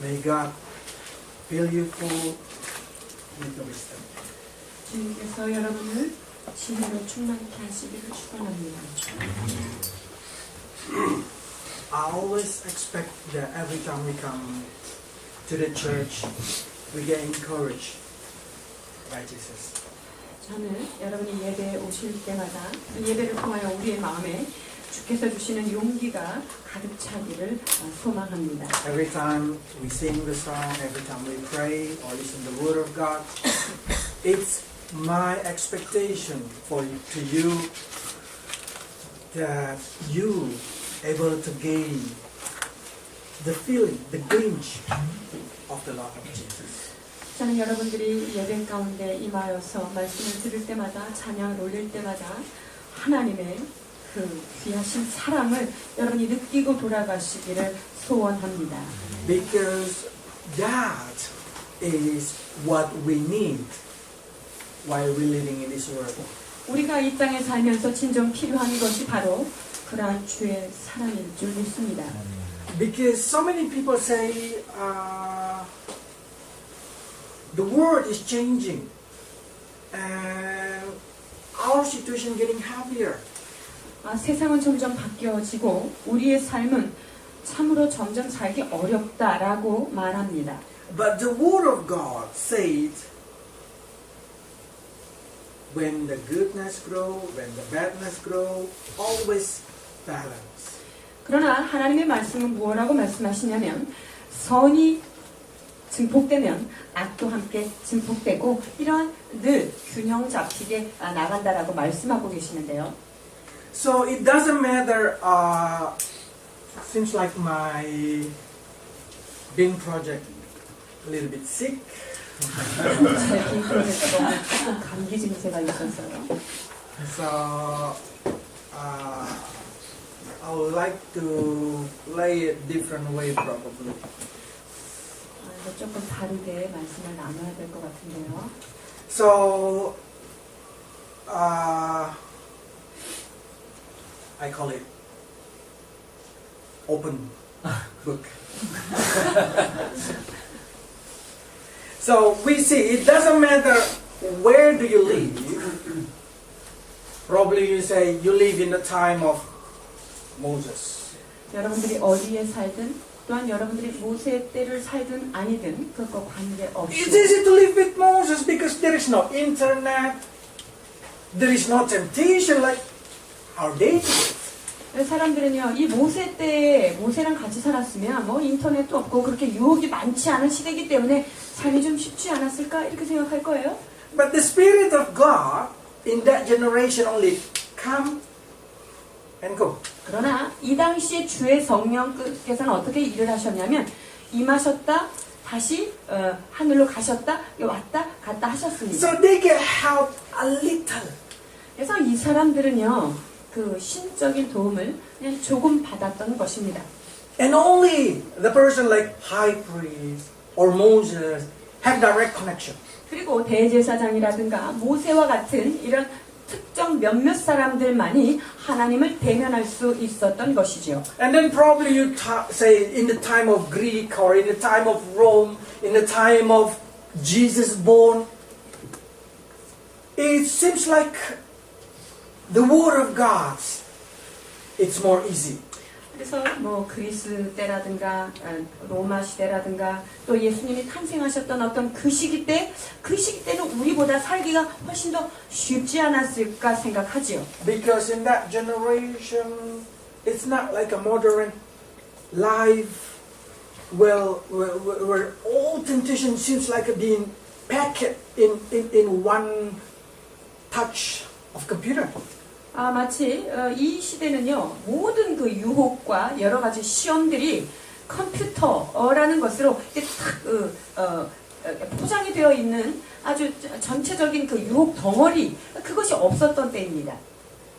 May God fill you full with the wisdom. 주님께서 여러분을 지혜로 충만케 하시기를 축원합니다. I always expect that every time we come to the church, we get encouraged by Jesus. 저는 여러분이 예배에 오실 때마다 그 예배를 통하여 우리의 마음에 주께서 주시는 용기가 가득 차기를 소망합니다. Every time we sing the song, every time we pray or listen to the Word of God, it's my expectation to you that you able to gain the feeling, the glimpse of the love of Jesus. 저는 여러분들이 예배 가운데 임하여서 말씀을 들을 때마다 찬양을 올릴 때마다 하나님의 그 귀하신 사랑을 여러분이 느끼고 돌아가시기를 소원합니다. Because that is what we need while we're living in this world. 우리가 이 땅에 살면서 진정 필요한 것이 바로 그러한 주의 사랑일 줄 믿습니다. Because so many people say the world is changing and our situation getting happier. 세상은 점점 바뀌어지고 우리의 삶은 참으로 점점 살기 어렵다라고 말합니다. But the Word of God says when the goodness grow, when the badness grow, always balance. 그러나 하나님의 말씀은 무엇라고 말씀하시냐면 선이 증폭되면 악도 함께 증폭되고 이러한 늘 균형 잡히게 나간다라고 말씀하고 계시는데요. So it doesn't matter. Seems like my BIM project a little bit sick. 제 빔 프로젝트가 조금 감기 증세가 있어서요. So I would like to lay it different way probably. 조금 다르게 말씀을 나눠야 될 것 같은데요. So I call it open book. So we see it doesn't matter where do you live. Probably you say you live in the time of Moses. 여러분들이 어디에 살든 또한 여러분들이 모세 때를 살든 아니든 그것과 관계없이 It's easy to live with Moses because there is no internet, there is no temptation like our day. 사람들은요 이 모세 때에 모세랑 같이 살았으면 뭐 인터넷도 없고 그렇게 유혹이 많지 않은 시대이기 때문에 삶이 좀 쉽지 않았을까 이렇게 생각할 거예요. But the Spirit of God in that generation only come and go. 그러나 이 당시에 주의 성령께서는 어떻게 일을 하셨냐면 임하셨다 다시 하늘로 가셨다 왔다 갔다 하셨습니다. So they get help a little. 그래서 이 사람들은요 그 신적인 도움을 그냥 조금 받았던 것입니다. And only the person like high priest or Moses had direct connection. 그리고 대제사장이라든가 모세와 같은 이런 특정 몇몇 사람들만이 하나님을 대면할 수 있었던 것이죠. And then probably you say in the time of Greek or in the time of Rome, in the time of Jesus born, it seems like the Word of God, it's more easy. 그래서 뭐 그리스 때라든가 로마 시대라든가 또 예수님이 탄생하셨던 어떤 그 시기 때는 우리보다 살기가 훨씬 더 쉽지 않았을까 생각하지요. Because in that generation, it's not like a modern life where all temptation seems like being packed in one touch of computer. 마치 이 시대는요 모든 그 유혹과 여러 가지 시험들이 컴퓨터라는 것으로 딱 포장이 되어 있는 아주 전체적인 그 유혹 덩어리 그것이 없었던 때입니다.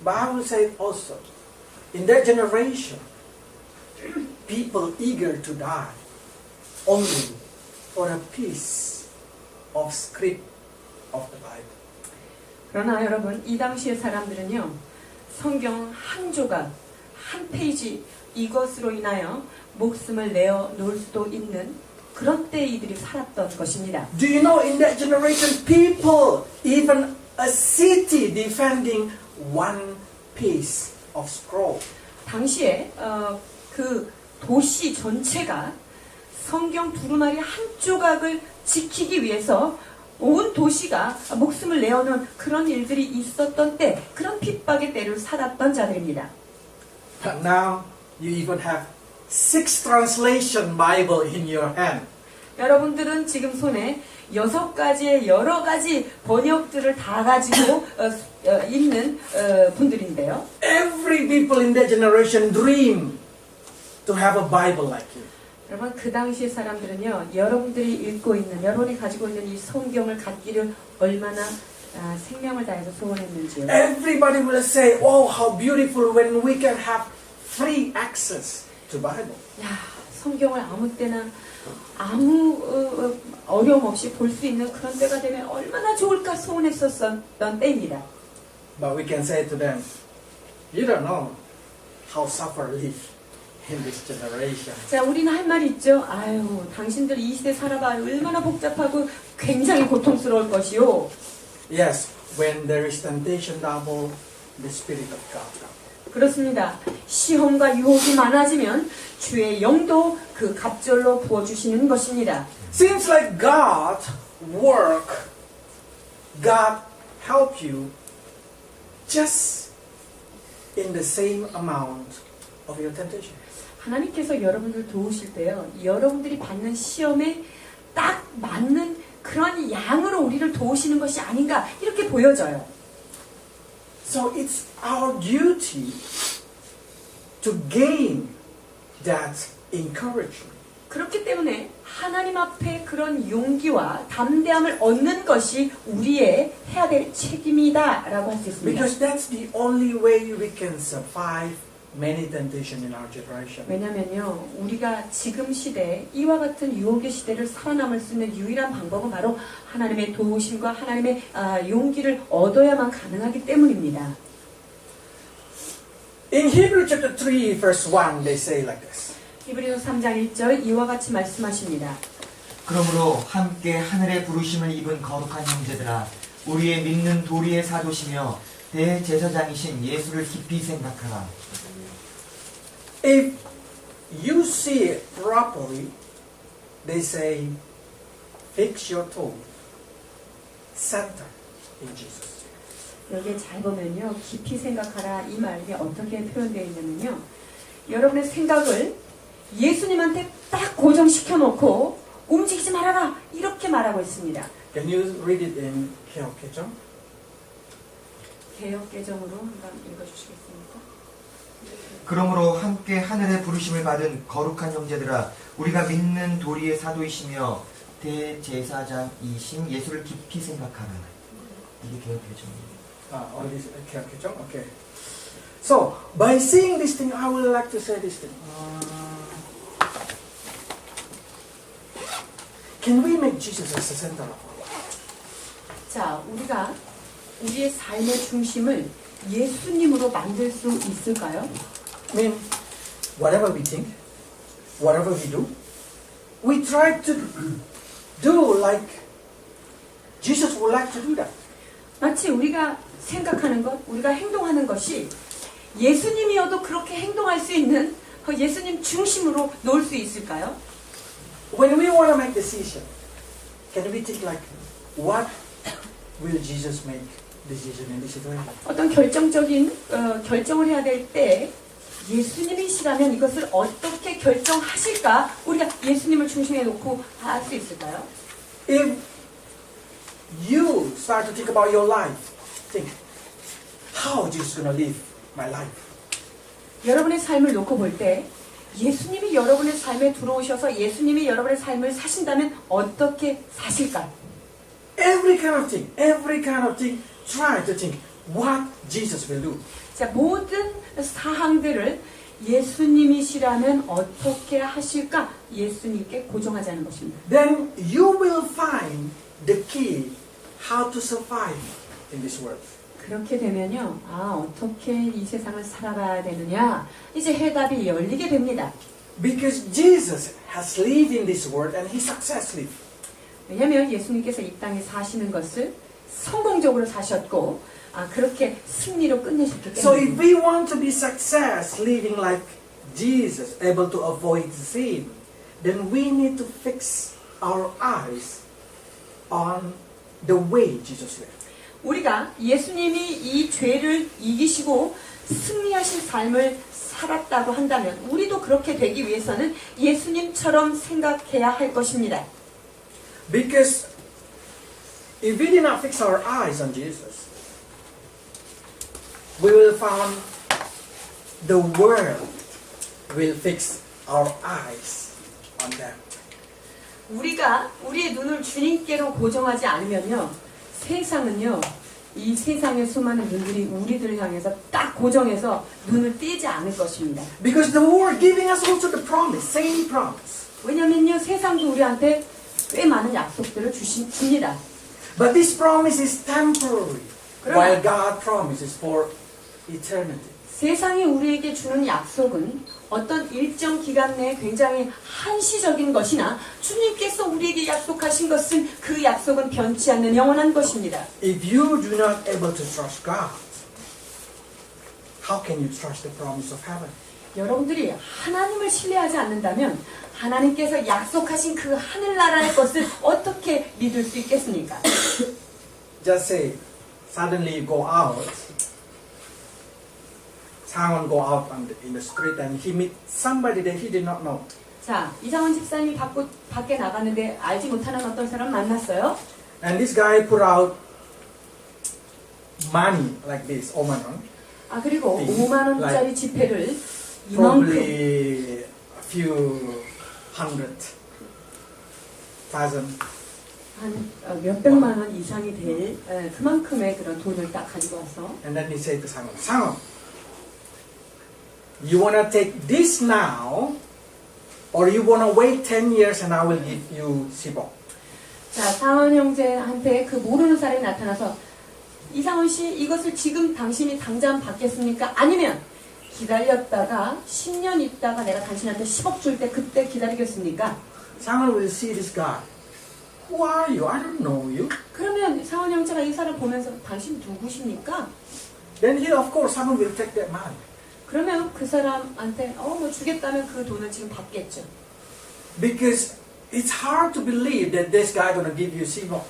Bible said also, in that generation, people eager to die only for a piece of script of the Bible. 그러나 여러분 이 당시의 사람들은요 성경 한 조각 한 페이지 이것으로 인하여 목숨을 내어 놓을 수도 있는 그런 때 이들이 살았던 것입니다. Do you know in that generation, people, even a city defending one piece of scroll. 당시에 그 도시 전체가 성경 두루마리 한 조각을 지키기 위해서 온 도시가 목숨을 내어놓은 그런 일들이 있었던 때, 그런 핍박의 때를 살았던 자들입니다. But now you even have 6 translation Bible in your hand. 여러분들은 지금 손에 6가지의 여러 가지 번역들을 다 가지고 있는 분들인데요. Every people in that generation dream to have a Bible like you. 여러분, 그 당시의 사람들은요, 여러분들이 읽고 있는, 여러분이 가지고 있는 이 성경을 갖기를 얼마나 생명을 다해서 소원했는지요. Everybody will say, "Oh, how beautiful when we can have free access to Bible." 야, 성경을 아무 때나 아무 어려움 없이 볼 수 있는 그런 때가 되면 얼마나 좋을까 소원했었던 때입니다. But we can say to them, "You don't know how suffer live in this generation." 자, 우리는 할 말이 있죠. 아유, 당신들 이 시대 살아봐. 얼마나 복잡하고 굉장히 고통스러울 것이요. Yes, when there is temptation double, the Spirit of God comes. 그렇습니다. 시험과 유혹이 많아지면 주의 영도 그 갑절로 부어주시는 것입니다. Seems like God work, God help you just in the same amount of your temptation. 하나님께서 여러분들 도우실 때요, 여러분들이 받는 시험에 딱 맞는 그런 양으로 우리를 도우시는 것이 아닌가 이렇게 보여져요. So it's our duty to gain that encouragement. 그렇기 때문에 하나님 앞에 그런 용기와 담대함을 얻는 것이 우리의 해야 될 책임이다라고 할 수 있습니다. Because that's the only way we can survive many temptations in our generation. 왜냐면요, 우리가 지금 시대에 이와 같은 유혹의 시대를 살아남을 수 있는 유일한 방법은 바로 하나님의 도우심과 하나님의 용기를 얻어야만 가능하기 때문입니다. In Hebrew chapter 3 verse 1 they say like this. 히브리서 3장 1절 이와 같이 말씀하십니다. 그러므로 함께 하늘의 부르심을 입은 거룩한 형제들아, 우리의 믿는 도리의 사도시며 대제사장이신 예수를 깊이 생각하라. If you see it properly, they say, fix your toe, center in Jesus. 여기에 잘 보면요, 깊이 생각하라 이 말이 어떻게 표현되어 있냐면요, 여러분의 생각을 예수님한테 딱 고정시켜 놓고 움직이지 말아라 이렇게 말하고 있습니다. Can you read it in 개혁개정? 개역개정으로 한번 읽어주시겠습니까? 그러므로 함께 하늘의 부르심을 받은 거룩한 형제들아, 우리가 믿는 도리의 사도이시며 대제사장이신 예수를 깊이 생각하라. 이게 개혁개정입니다. All this 개혁개정? Okay. So, by seeing this thing, I would like to say this thing. Can we make Jesus as the center of our life? 자, 우리가 우리의 삶의 중심을 예수님으로 만들 수 있을까요? I mean, whatever we think, whatever we do, we try to do like Jesus would like to do that. 마치 우리가 생각하는 것, 우리가 행동하는 것이 예수님이어도 그렇게 행동할 수 있는 예수님 중심으로 놓을 수 있을까요? When we want to make decision, can we think like, what will Jesus make decision in this situation? 어떤 결정적인 결정을 해야 될 때 예수님이시라면 이것을 어떻게 결정하실까? 우리가 예수님을 중심에 놓고 할 수 있을까요? If you start to think about your life, think, how Jesus going to live my life? 여러분의 삶을 놓고 볼 때 예수님이 여러분의 삶에 들어오셔서 예수님이 여러분의 삶을 사신다면 어떻게 사실까? Every kind of thing, try to think what Jesus will do. 자, 모든 사항들을 예수님이시라면 어떻게 하실까? 예수님께 고정하자는 것입니다. Then you will find the key how to survive in this world. 그렇게 되면요, 어떻게 이 세상을 살아가야 되느냐? 이제 해답이 열리게 됩니다. Because Jesus has lived in this world and he successfully. 왜냐하면 예수님께서 이 땅에 사시는 것을 성공적으로 사셨고 그렇게 승리로 끝내셨기 So if 때문에 we want to be success living like Jesus, able to avoid sin, then we need to fix our eyes on the way Jesus lived. 우리가 예수님이 이 죄를 이기시고 승리하신 삶을 살았다고 한다면 우리도 그렇게 되기 위해서는 예수님처럼 생각해야 할 것입니다. Because if we did not fix our eyes on Jesus, we will find the world will fix our eyes on them. 우리가 우리의 눈을 주님께로 고정하지 않으면요, 세상은요, 이 세상의 수많은 눈들이 우리들을 향해서 딱 고정해서 눈을 떼지 않을 것입니다. Because the world giving us also the promise, same promise. 왜냐면요, 세상도 우리한테 꽤 많은 약속들을 줍니다. But this promise is temporary, 그러나- while God promises for eternity. 세상이 우리에게 주는 약속은 어떤 일정 기간 내에 굉장히 한시적인 것이나 주님께서 우리에게 약속하신 것은 그 약속은 변치 않는 영원한 것입니다. If you do not able to trust God, how can you trust the promise of heaven? 여러분들이 하나님을 신뢰하지 않는다면 하나님께서 약속하신 그 하늘나라의 것을 어떻게 믿을 수 있겠습니까? Just say, suddenly you go out, Sang-won go out in the street and he meet somebody that he did not know. 자, 이상원 집사님이 밖에 나갔는데 알지 못하는 어떤 사람 만났어요. And this guy put out money like this, 5만 원. 그리고 5만 원짜리 지폐를 이만큼 Probably a few hundred thousand. 한 몇백만 원 이상이 될 그만큼의 그런 돈을 딱 가지고 와서 And then he said to Sang-won, Sang-won, you want to take this now or you want to wait 10 years and I will give you 10억. 자, 상원 형제한테 그 모르는 사람이 나타나서 이상원 씨 이것을 지금 당신이 당장 받겠습니까? 아니면 기다렸다가 10년 있다가 내가 당신한테 10억 줄 때 그때 기다리겠습니까? Sang-won will see this guy. Who are you? I don't know you. 그러면 상원 형제가 이 사람 보면서 당신 누구십니까? Then he, of course, Sang-won will take that money. 그러면 그 사람한테 뭐 주겠다면 그 돈을 지금 받겠죠. Because it's hard to believe that this guy going to give you 10억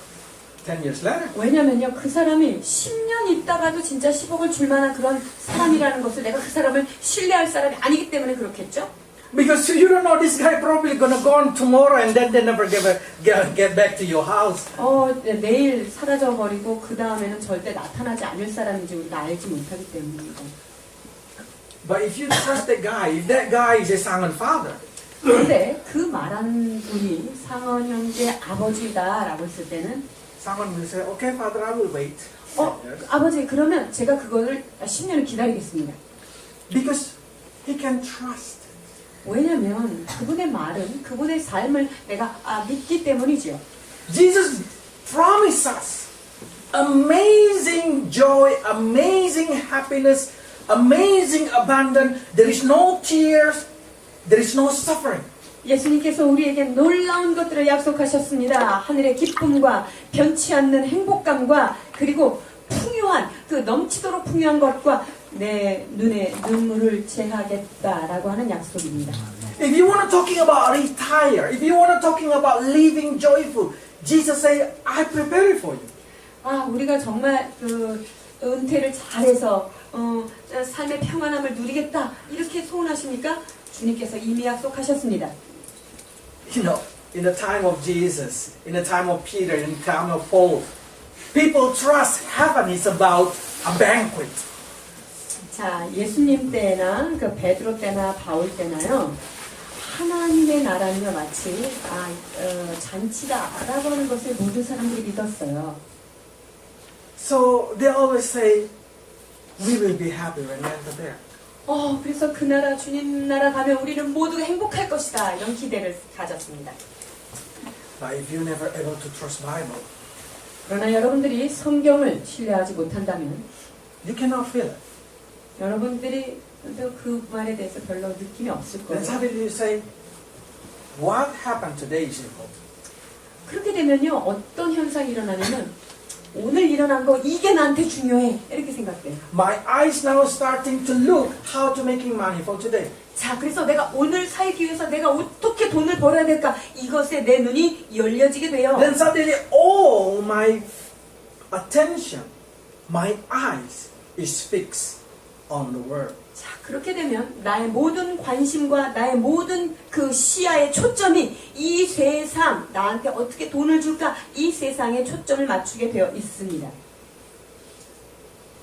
10 years later. 왜냐면요, 그 사람이 10년 있다가도 진짜 10억을 줄 만한 그런 사람이라는 것을 내가 그 사람을 신뢰할 사람이 아니기 때문에 그렇겠죠? Because you don't know this guy probably going to go on tomorrow and then they never get back to your house. 내일 사라져버리고 그 다음에는 절대 나타나지 않을 사람인지 우리가 알지 못하기 때문입니다. But if you trust that guy, if that guy is a Sang-won father, 근데 그 말한 분이 상원 형제 아버지다라고 했을 때는 Sang-won will say, okay, father, I will wait. 10 years. 아버지 그러면 제가 그거를 10년을 기다리겠습니다. Because he can trust. 왜냐면 그분의 말은 그분의 삶을 내가 믿기 때문이죠. Jesus promised us amazing joy, amazing happiness, amazing abundance. There is no tears, there is no suffering. 예수님께서 우리에게 놀라운 것들을 약속하셨습니다. 하늘의 기쁨과 변치 않는 행복감과 그리고 풍요한 그 넘치도록 풍요한 것과 내 눈에 눈물을 제하겠다라고 하는 약속입니다. If you want to talking about retire, if you want to talking about living joyful, Jesus say, I prepare it for you. 우리가 정말 그 은퇴를 잘해서 삶의 평안함을 누리겠다 이렇게 소원하십니까? 주님께서 이미 약속하셨습니다. You know, in the time of Jesus, in the time of Peter, in the time of Paul, people trust heaven is about a banquet. 자, 예수님 때나 그 베드로 때나 바울 때나요. 하나님의 나라는요 마치 잔치다라고 하는 것을 모든 사람들이 믿었어요. So they always say, we will be happy when we enter there. 그래서 그 나라 주님 나라 가면 우리는 모두 행복할 것이다 이런 기대를 가졌습니다. But if you never able to trust Bible, 그러나 여러분들이 성경을 신뢰하지 못한다면 you cannot feel it. 여러분들이 근데 그 말에 대해서 별로 느낌이 없을 Then 거예요. suddenly you say, what happened today is important. 그렇게 되면요, 어떤 현상이 일어나냐면, 오늘 일어난 거, 이게 나한테 중요해. 이렇게 생각돼요. My eyes now starting to look how to making money for today. 자, 그래서 내가 오늘 살기 위해서 내가 어떻게 돈을 벌어야 될까? 이것에 내 눈이 열려지게 돼요. Then suddenly all my attention, my eyes is fixed on the world. 자, 그렇게 되면 나의 모든 관심과 나의 모든 그 시야의 초점이 이 세상, 나한테 어떻게 돈을 줄까? 이 세상에 초점을 맞추게 되어 있습니다.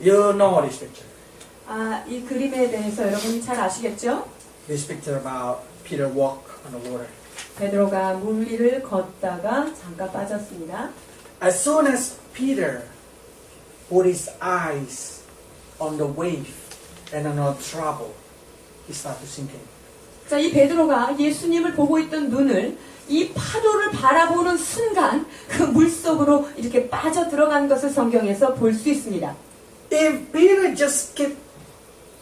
You know this picture. 아, 이 그림에 대해서 여러분 잘 아시겠죠? This picture about Peter walk on the water. 베드로가 물 위를 걷다가 잠깐 빠졌습니다. As soon as Peter put his eyes on the wave and on the trouble, he started to sink in. 자, 이 베드로가 예수님을 보고 있던 눈을 이 파도를 바라보는 순간 그 물속으로 이렇게 빠져 들어간 것을 성경에서 볼 수 있습니다. If Peter just keep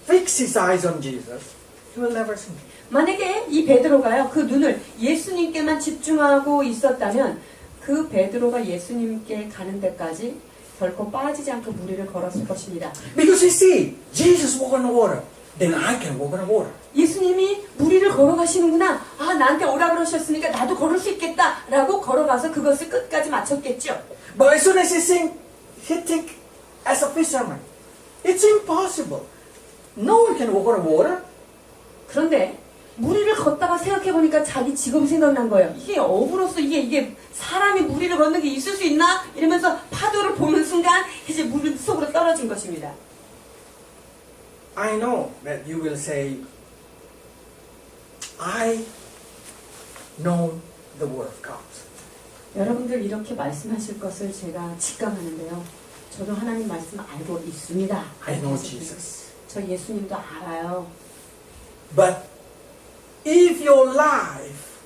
fix his eyes on Jesus, he will never sink. 만약에 이 베드로가요, 그 눈을 예수님께만 집중하고 있었다면 그 베드로가 예수님께 가는 데까지 결코 빠지지 않고 물 위를 걸었을 것입니다. Because he see Jesus walk on the water, then I can walk on the water. 예수님이 물 위를 걸어가시는구나. 아, 나한테 오라 그러셨으니까 나도 걸을 수 있겠다. 라고 걸어가서 그것을 끝까지 마쳤겠죠. But as soon as he think, he think as a fisherman, it's impossible. No one can walk on the water. 그런데 물 위를 걷다가 생각해보니까 자기 직업이 생각난 거예요. 이게 어부로서 이게 사람이 물 위를 걷는 게 있을 수 있나? 이러면서 파도를 보는 순간 이제 물 속으로 떨어진 것입니다. I know that you will say, I know the word of God. 여러분들 이렇게 말씀하실 것을 제가 직감하는데요. 저도 하나님 말씀 알고 있습니다. I know Jesus. 저 예수님도 알아요. But if your life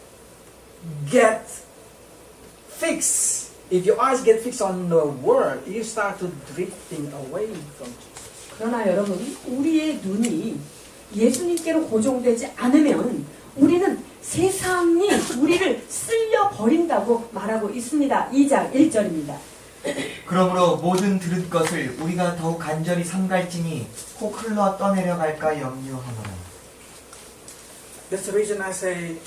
get fixed, if your eyes get fixed on the word, you start to drifting away from Jesus. 그러나 여러분, 우리의 눈이 예수님께로 고정되지 않으면 우리는 세상이 우리를 쓸려버린다고 말하고 있습니다. 2장 1절입니다. 그러므로 모든 들은 것을 우리가 더욱 간절히 삼갈지니 혹 흘러 떠내려갈까 염려하노라. That's the reason I say,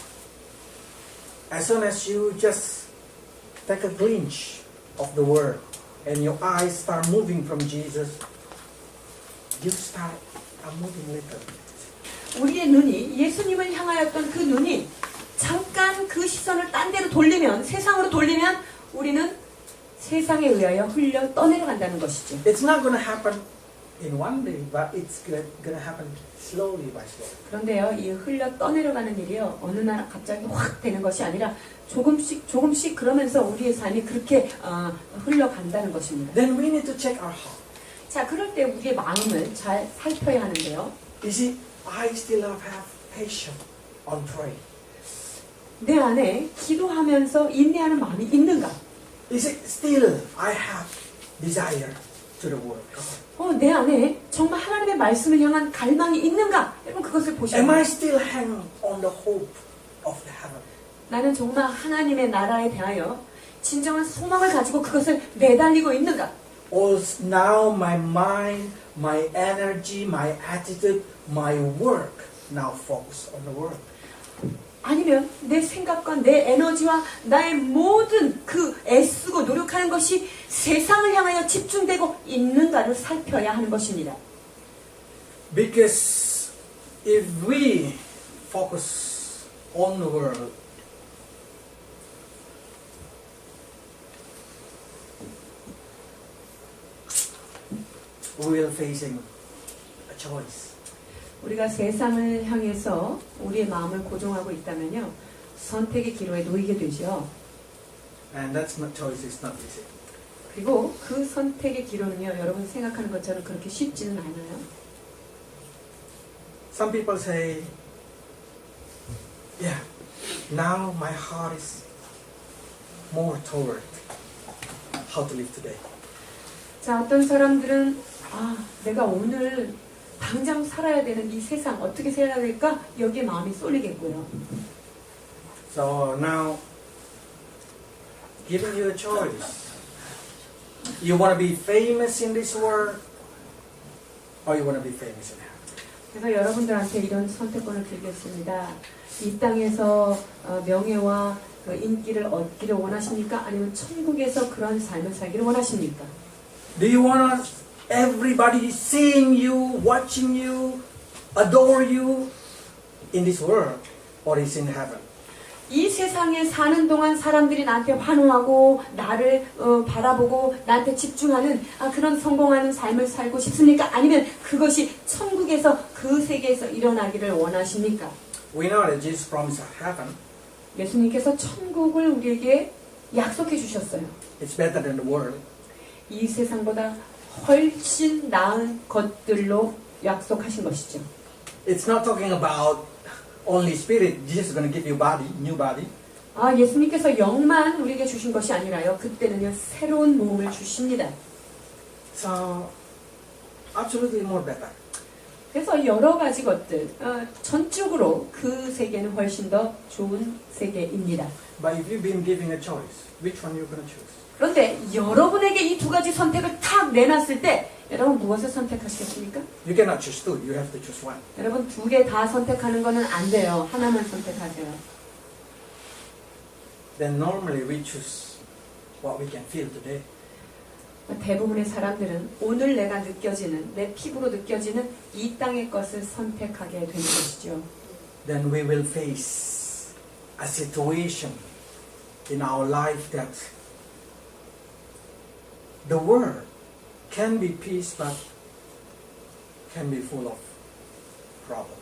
as soon as you just take a glimpse of the word and your eyes start moving from Jesus, you start moving little. 우리의 눈이 예수님을 향하였던 그 눈이 잠깐 그 시선을 딴 데로 돌리면, 세상으로 돌리면 우리는 세상에 의하여 흘려 떠내려간다는 것이죠. It's not going to happen in one day, but it's going to happen slowly by slowly. 그런데요, 이 흘려 떠내려가는 일이요, 어느 날 갑자기 확 되는 것이 아니라 조금씩 그러면서 우리의 삶이 그렇게 흘러간다는 것입니다. Then we need to check our heart. 자, 그럴 때 우리의 마음을 잘 살펴야 하는데요. Is it I still have patience on praying? 내 안에 기도하면서 인내하는 마음이 있는가? Is it still I have desire to the word of God? 내 안에 정말 하나님의 말씀을 향한 갈망이 있는가? 여러분 그것을 보셔야 Am I 돼요. still hanging on the hope of the heaven? 나는 정말 하나님의 나라에 대하여 진정한 소망을 가지고 그것을 매달리고 있는가? Or now my mind, my energy, my attitude, my work now focus on the word. 아니면 내 생각과 내 에너지와 나의 모든 그 애쓰고 노력하는 것이 세상을 향하여 집중되고 있는가를 살펴야 하는 것입니다. Because if we focus on the word, we are facing a choice. 우리가 세상을 향해서 우리의 마음을 고정하고 있다면요, 선택의 기로에 놓이게 되죠. And that choice is not easy. 그리고 그 선택의 기로는요, 여러분 생각하는 것처럼 그렇게 쉽지는 않아요. Some people say, yeah, now my heart is more toward how to live today. 자, 어떤 사람들은 내가 오늘 당장 살아야 되는 이 세상 어떻게 살아야 될까? 여기에 마음이 쏠리겠고요. So now, giving you a choice. You want to be famous in this world, or you want to be famous in heaven? 그래서 여러분들한테 이런 선택권을 드리겠습니다. 이 땅에서 명예와 그 인기를 얻기를 원하십니까? 아니면 천국에서 그런 삶을 살기를 원하십니까? Do you want everybody seeing you, watching you, adore you in this world, or is in heaven? 이 세상에 사는 동안 사람들이 나한테 환호하고 나를 바라보고 나한테 집중하는 그런 성공하는 삶을 살고 싶습니까? 아니면 그것이 천국에서 그 세계에서 일어나기를 원하십니까? We know that Jesus promised heaven. 예수님께서 천국을 우리에게 약속해 주셨어요. It's better than the world. 이 세상보다 훨씬 나은 것들로 약속하신 것이죠. It's not talking about only spirit. Jesus is going to give you body, new body. 예수님께서 영만 우리에게 주신 것이 아니라요. 그때는요, 새로운 몸을 주십니다. So, absolutely more better. 그래서 여러 가지 것들, 전적으로 그 세계는 훨씬 더 좋은 세계입니다. But if you've been given a choice, which one you're going to choose? 그런데 여러분에게 이 두 가지 선택을 탁 내놨을 때 여러분 무엇을 선택하시겠습니까? You cannot choose two. You have to choose one. 여러분 두 개 다 선택하는 거는 안 돼요. 하나만 선택하세요. Then normally we choose what we can feel today. 대부분의 사람들은 오늘 내가 느껴지는, 내 피부로 느껴지는 이 땅의 것을 선택하게 되는 것이죠. Then we will face a situation in our life that the world can be peace but can be full of problem.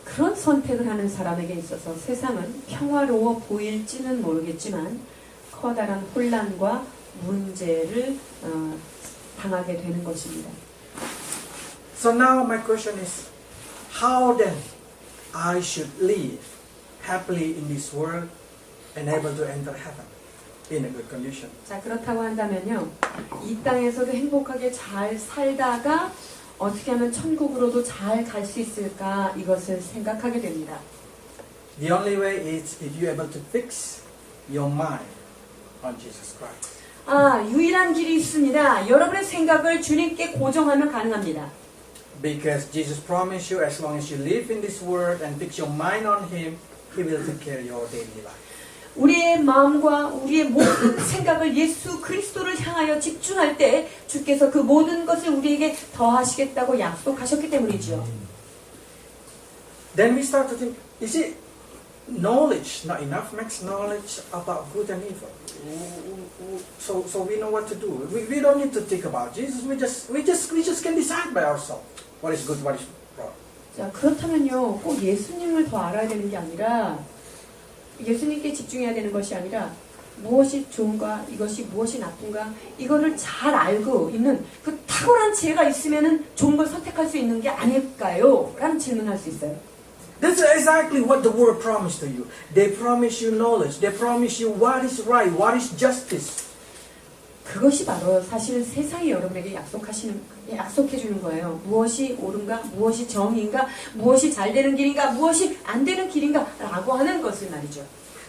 그런 선택을 하는 사람에게 있어서 세상은 평화로워 보일지는 모르겠지만 커다란 혼란과 문제를 당하게 되는 것입니다. So now my question is, how then I should live happily in this world and able to enter heaven in a good condition? 자, 그렇다고 한다면요, 이 땅에서도 행복하게 잘 살다가 어떻게 하면 천국으로도 잘 갈 수 있을까, 이것을 생각하게 됩니다. The only way is if you're able to fix your mind on Jesus Christ. 유일한 길이 있습니다. 여러분의 생각을 주님께 고정하면 가능합니다. Because Jesus promised you, as long as you live in this world and fix your mind on Him, He will take care of your daily life. 우리의 마음과 우리의 모든 생각을 예수 그리스도를 향하여 집중할 때 주께서 그 모든 것을 우리에게 더하시겠다고 약속하셨기 때문이죠. Then we start to think, is it knowledge not enough? Makes knowledge about good and evil. So we know what to do. We don't need to think about Jesus. We just can decide by ourselves what is good, what is wrong. 자, 그렇다면요, 꼭 예수님을 더 알아야 되는 게 아니라 예수님께 집중해야 되는 것이 아니라 무엇이 좋은가, 이것이 무엇이 나쁜가, 이거를 잘 알고 있는 그 탁월한 지혜가 있으면은 좋은 걸 선택할 수 있는 게 아닐까요? 라는 질문을 할 수 있어요. That's exactly what the world promised to you. They promise you knowledge. They promise you what is right, what is justice. 그것이 바로 사실은 세상이 여러분에게 약속해 주는 거예요. 무엇이 옳은가, 무엇이 정의인가, 무엇이 잘 되는 길인가, 무엇이 안 되는 길인가 라고 하는 것을 말이죠.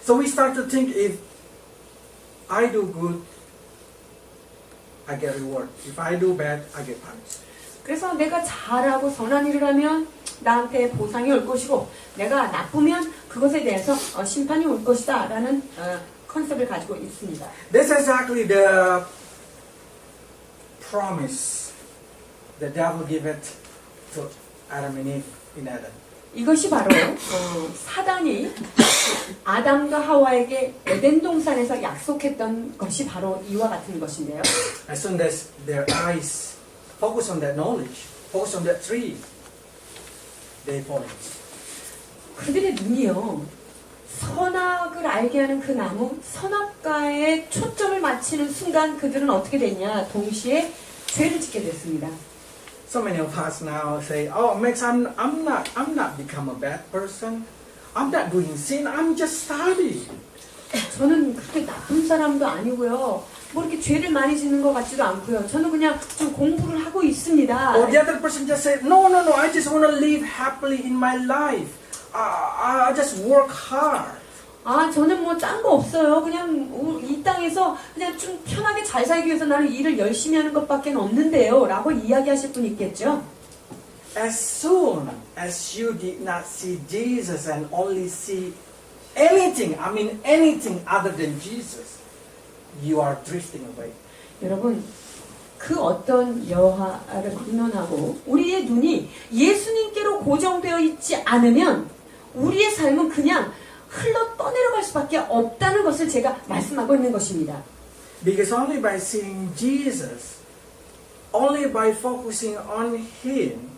So we start to think, if I do good, I get reward. If I do bad, I get punished. 그래서 내가 잘하고 선한 일을 하면 나한테 보상이 올 것이고, 내가 나쁘면 그것에 대해서 심판이 올 것이다 라는 컨셉을 가지고 있습니다. That's exactly the promise the devil gave it to Adam and Eve in Eden. 이것이 바로 사단이 아담과 하와에게 에덴 동산에서 약속했던 것이 바로 이와 같은 것인데요. As soon as their eyes focus on that knowledge, focus on that tree, they fall in. 그들의 눈이요, 선악을 알게 하는 그 나무, 선악과에 초점을 맞추는 순간 그들은 어떻게 됐냐? 동시에 죄를 짓게 됐습니다. So many of us now say, "Oh, Max, I'm not become a bad person. I'm not doing sin. I'm just studying." 저는 그렇게 나쁜 사람도 아니고요. 뭐 이렇게 죄를 많이 짓는 것 같지도 않고요. 저는 그냥 좀 공부를 하고 있습니다. Or the other person just said, no, I just want to live happily in my life. I just work hard. 아, 저는 뭐 딴 거 없어요. 그냥 이 땅에서 그냥 좀 편하게 잘 살기 위해서 나는 일을 열심히 하는 것밖에 없는데요. 라고 이야기하실 분 있겠죠? As soon as you did not see Jesus and only see anything other than Jesus, you are drifting away. 여러분, 그 어떤 여하를 막론하고 우리의 눈이 예수님께로 고정되어 있지 않으면 우리의 삶은 그냥 흘러 떠내려갈 수밖에 없다는 것을 제가 말씀하고 있는 것입니다. Because only by seeing Jesus, only by focusing on Him,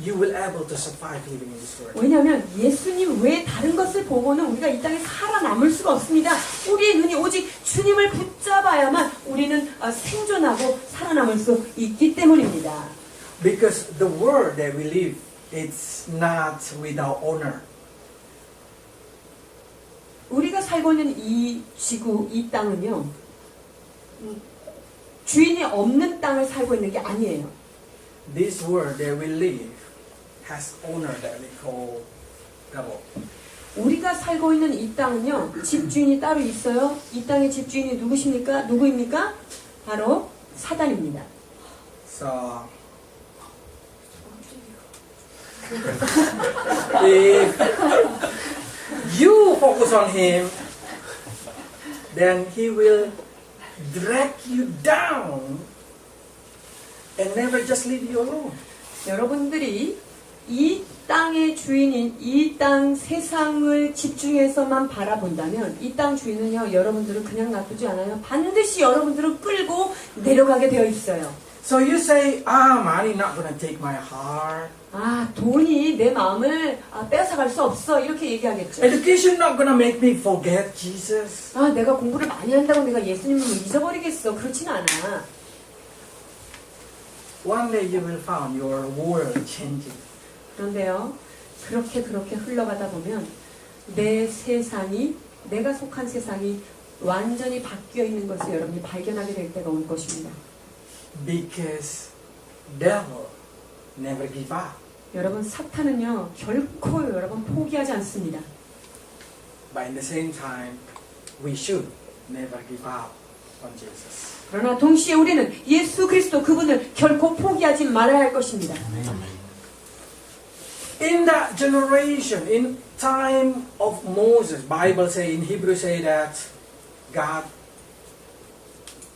you will able to survive living in this world. 왜냐하면 예수님 외에 다른 것을 보고는 우리가 이 땅에 살아남을 수가 없습니다. 우리의 눈이 오직 주님을 붙잡아야만 우리는 생존하고 살아남을 수 있기 때문입니다. Because the world that we live, it's not without honor. 우리가 살고 있는 이 지구, 이 땅은요, 주인이 없는 땅을 살고 있는 게 아니에요. This world that we live has honor that we call devil. 우리가 살고 있는 이 땅은요, 집주인이 따로 있어요. 이 땅의 집주인이 누구입니까? 바로 사단입니다. So, if you focus on Him, then He will drag you down and never just leave you alone. 여러분들이 이 땅의 주인인 이 땅 세상을 집중해서만 바라본다면 이 땅 주인은요, 여러분들을 그냥 놔두지 않아요. 반드시 여러분들을 끌고 내려가게 되어 있어요. So you say, money not gonna take my heart. 아, 돈이 내 마음을 빼앗아갈 수 없어. 이렇게 얘기하겠죠. Education not gonna make me forget Jesus. 아, 내가 공부를 많이 한다고 내가 예수님을 잊어버리겠어. 그렇진 않아. One day you will find your world changing. 그런데요, 그렇게 흘러가다 보면 내 세상이, 내가 속한 세상이 완전히 바뀌어 있는 것을 여러분이 발견하게 될 때가 올 것입니다. Because devil never give up. 여러분, 사탄은요, 결코 여러분 포기하지 않습니다. But in the same time, we should never give up on Jesus. 그러나 동시에 우리는 예수 그리스도 그분을 결코 포기하지 말아야 할 것입니다. In that generation, in time of Moses, Bible say in Hebrew say that God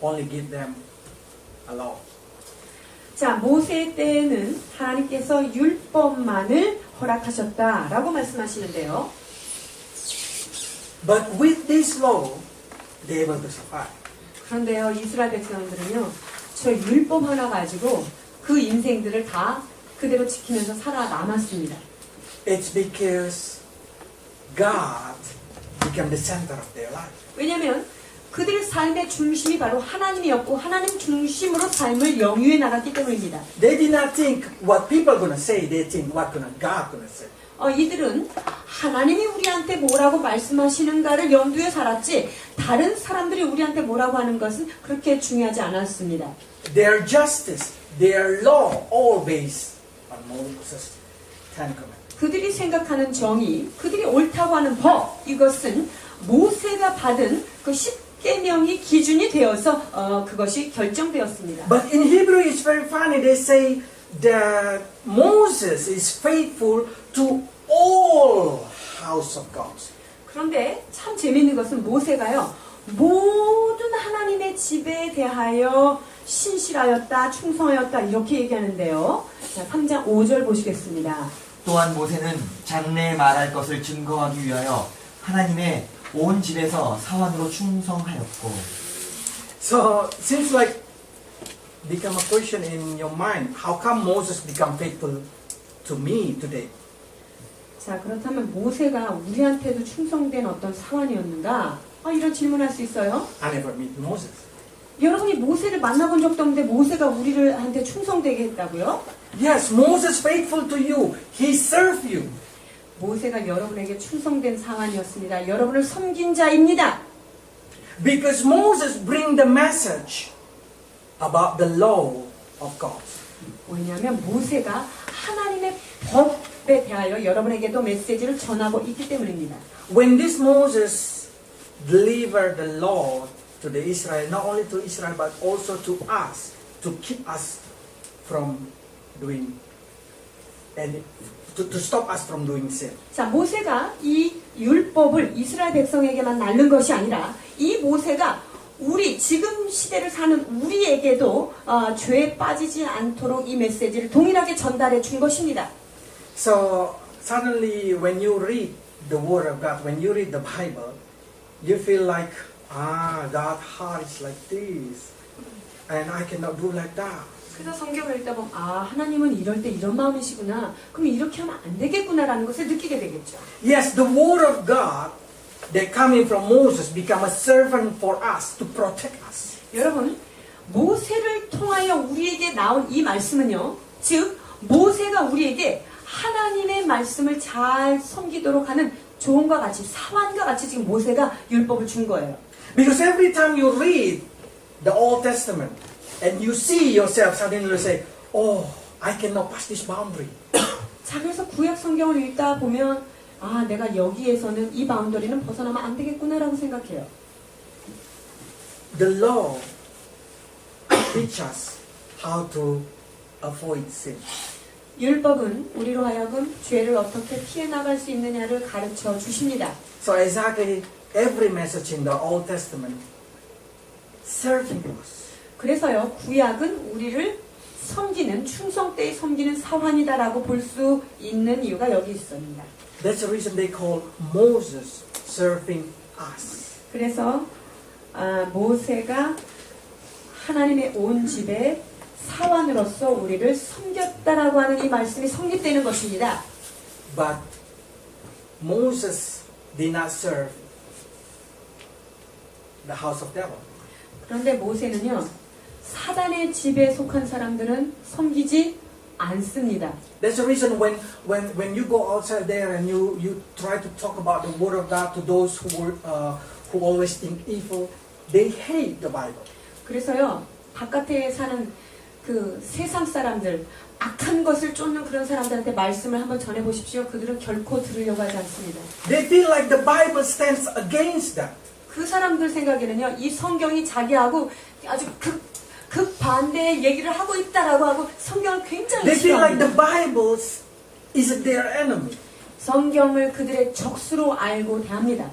only give them a law. 자, 모세 때에는 하나님께서 율법만을 허락하셨다라고 말씀하시는데요. But with this law, they able to survive. 그런데요, 이스라엘 백성들은요, 저 율법 하나 가지고 그 인생들을 다 그대로 지키면서 살아남았습니다. It's because God became the center of their life. 왜냐하면 그들의 삶의 중심이 바로 하나님이었고 하나님 중심으로 삶을 영위해 나갔기 때문입니다. They did not think what people gonna say. They think what God gonna say. 이들은 하나님이 우리한테 뭐라고 말씀하시는가를 염두에 살았지 다른 사람들이 우리한테 뭐라고 하는 것은 그렇게 중요하지 않았습니다. Their justice, their law, all based on Moses' Ten Commandments. 그들이 생각하는 정의, 그들이 옳다고 하는 법, 이것은 모세가 받은 그 10계명이 기준이 되어서 그것이 결정되었습니다. But in Hebrew it's very funny. They say that Moses is faithful to all house of God. 그런데 참 재미있는 것은 모세가요, 모든 하나님의 집에 대하여 신실하였다, 충성하였다 이렇게 얘기하는데요. 자, 3장 5절 보시겠습니다. 또한 모세는 장래에 말할 것을 증거하기 위하여 하나님의 온 집에서 사환으로 충성하였고. So seems like become a question in your mind. How come Moses become faithful to me today? 자, 그렇다면 모세가 우리한테도 충성된 어떤 사환이었는가? 이런 질문할 수 있어요. I never meet Moses. 여러분이 모세를 만나본 적도 없는데 모세가 우리한테 충성되게 했다고요? Yes, Moses faithful to you. He served you. 모세가 여러분에게 충성된 사환이었습니다. 여러분을 섬긴 자입니다. Because Moses bring the message about the law of God. 왜냐하면 모세가 하나님의 법에 대하여 여러분에게도 메시지를 전하고 있기 때문입니다. When this Moses delivered the law to the Israel, not only to Israel but also to us, to keep us from doing and to stop us from doing sin. 자, 모세가 이 율법을 이스라엘 백성에게만 날른 것이 아니라 이 모세가 우리 지금 시대를 사는 우리에게도 죄에 빠지지 않도록 이 메시지를 동일하게 전달해 준 것입니다. So suddenly when you read the word of God, when you read the Bible, you feel like, God's heart is like this and I cannot do like that. 그래서 성경을 읽다 보면 하나님은 이럴 때 이런 마음이시구나. 그럼 이렇게 하면 안 되겠구나라는 것을 느끼게 되겠죠. Yes, the word of God that coming from Moses become a servant for us to protect us. 여러분, 모세를 통하여 우리에게 나온 이 말씀은요. 즉 모세가 우리에게 하나님의 말씀을 잘 섬기도록 하는 조언과 같이 사환과 같이 지금 모세가 율법을 준 거예요. Because every time you read the Old Testament and you see yourself, suddenly you say, I cannot pass this boundary. 자, 그래서 구약 성경을 읽다 보면 내가 여기에서는 이 바운더리는 벗어나면 안 되겠구나라고 생각해요. The law teach us how to avoid sin. 율법은 우리로 하여금 죄를 어떻게 피해 나갈 수 있느냐를 가르쳐 주십니다. So exactly every message in the Old Testament serving us. 그래서요, 구약은 우리를 섬기는, 충성 때에 섬기는 사환이다라고 볼 수 있는 이유가 여기 있습니다. That's the reason they call Moses serving us. 그래서 모세가 하나님의 온 집에 사환으로서 우리를 섬겼다라고 하는 이 말씀이 성립되는 것입니다. But Moses did not serve the house of devil. 그런데 모세는요, 사단의 집에 속한 사람들은 섬기지 않습니다. That's the reason when you go outside there and you try to talk about the word of God to those who always think evil, they hate the Bible. 그래서요, 바깥에 사는 그 세상 사람들, 악한 것을 쫓는 그런 사람들한테 말씀을 한번 전해보십시오. 그들은 결코 들으려고 하지 않습니다. They feel like the Bible stands against them. 그 사람들 생각에는요, 이 성경이 자기하고 아주 극반대의 얘기를 하고 있다라고 하고 성경을 굉장히 They feel like the 싫어합니다. Bible is their enemy. 성경을 그들의 적수로 알고 대합니다.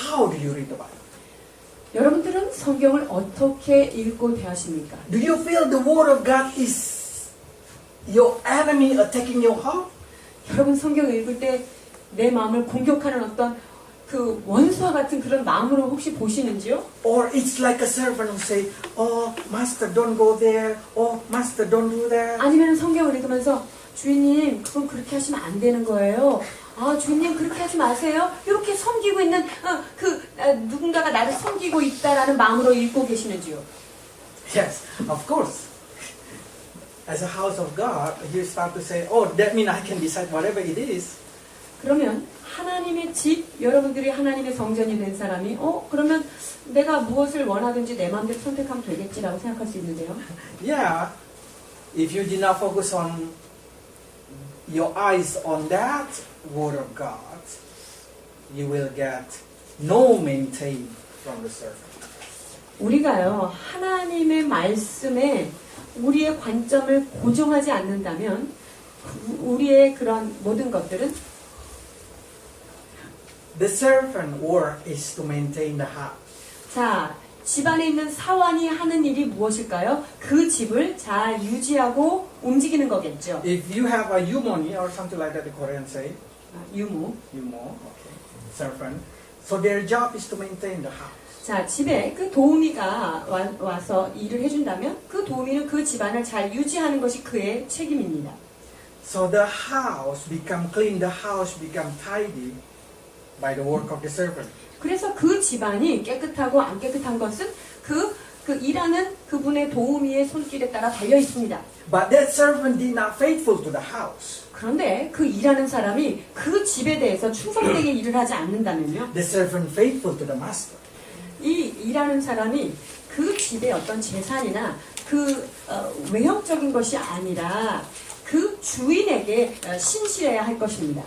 How do you read the Bible? 여러분들은 성경을 어떻게 읽고 대하십니까? Do you feel the word of God is your enemy attacking your heart? 여러분 성경을 읽을 때 내 마음을 공격하는 어떤 그 원수와 같은 그런 마음으로 혹시 보시는지요? Or it's like a servant who say, Master, don't go there. Master, don't do that. 아니면 성경을 읽으면서 주인님 그건 그렇게 하시면 안 되는 거예요. 주인님 그렇게 하지 마세요. 이렇게 섬기고 있는 누군가가 나를 섬기고 있다라는 마음으로 읽고 계시는지요? Yes, of course. As a house of God, you start to say, that means I can decide whatever it is. 그러면 하나님의 집, 여러분들이 하나님의 성전이 된 사람이 그러면 내가 무엇을 원하든지 내 마음대로 선택하면 되겠지라고 생각할 수 있는데요. Yeah, if you did not focus on your eyes on that word of God, you will get no maintain from the servant. 우리가요, 하나님의 말씀에 우리의 관점을 고정하지 않는다면 우리의 그런 모든 것들은 The servant work is to maintain the house. 자, 집안에 있는 사환이 하는 일이 무엇일까요? 그 집을 잘 유지하고 움직이는 거겠죠. If you have a yumoni or something like that, the Koreans say, 유무. yumo, okay, servant. So their job is to maintain the house. 자, 집에 그 도우미가 와서 일을 해준다면 그 도우미는 그 집안을 잘 유지하는 것이 그의 책임입니다. So the house become clean, the house become tidy by the work of the servant. 그래서 그 집안이 깨끗하고 안 깨끗한 것은 그 일하는 그분의 도우미의 손길에 따라 달려 있습니다. But that servant did not faithful to the house. 그런데 그 일하는 사람이 그 집에 대해서 충성되게 일을 하지 않는다면요. The servant faithful to the master. 이 일하는 사람이 그 집의 어떤 재산이나 그 외형적인 것이 아니라 그 주인에게 신실해야 할 것입니다.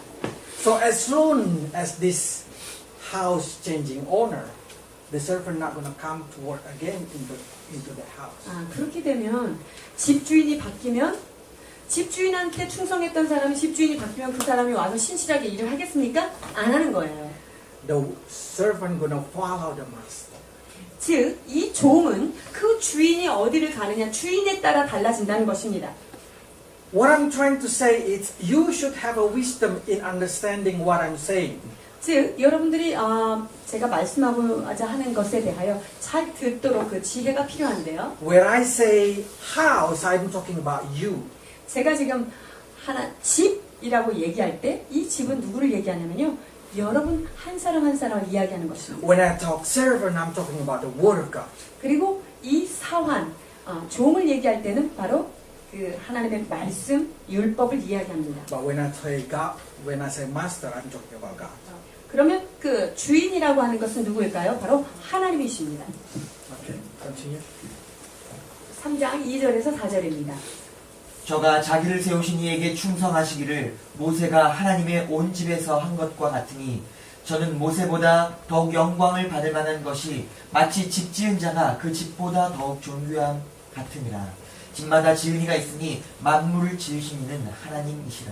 So as soon as this house changing owner, the servant not going to come to work again into the house. 아, 그렇게 되면 집주인이 바뀌면 집주인한테 충성했던 사람이 집주인이 바뀌면 그 사람이 와서 신실하게 일을 하겠습니까? 안 하는 거예요. The servant going to follow the master. 즉, 이 종은 그 주인이 어디를 가느냐 주인에 따라 달라진다는 것입니다. What I'm trying to say is you should have a wisdom in understanding what I'm saying. 즉, 여러분들이 제가 말씀하고자 하는 것에 대하여 잘 듣도록 그 지혜가 필요한데요. When I say house, I'm talking about you. 제가 지금 하나 집이라고 얘기할 때 이 집은 누구를 얘기하냐면요. 여러분 한 사람 한 사람을 이야기하는 것입니다. When I talk servant, I'm talking about the word of God. 그리고 이 사환, 종을 얘기할 때는 바로 그 하나님의 말씀, 율법을 이야기합니다. But when I say God, when I say master, I'm talking about God. 그러면 그 주인이라고 하는 것은 누구일까요? 바로 하나님이십니다. Okay, continue. 3장 2절에서 4절입니다. 저가 자기를 세우신 이에게 충성하시기를 모세가 하나님의 온 집에서 한 것과 같으니 저는 모세보다 더욱 영광을 받을 만한 것이 마치 집 지은 자가 그 집보다 더욱 존귀함 같으니라. 집마다 지은 이가 있으니 만물을 지으신 이는 하나님이시라.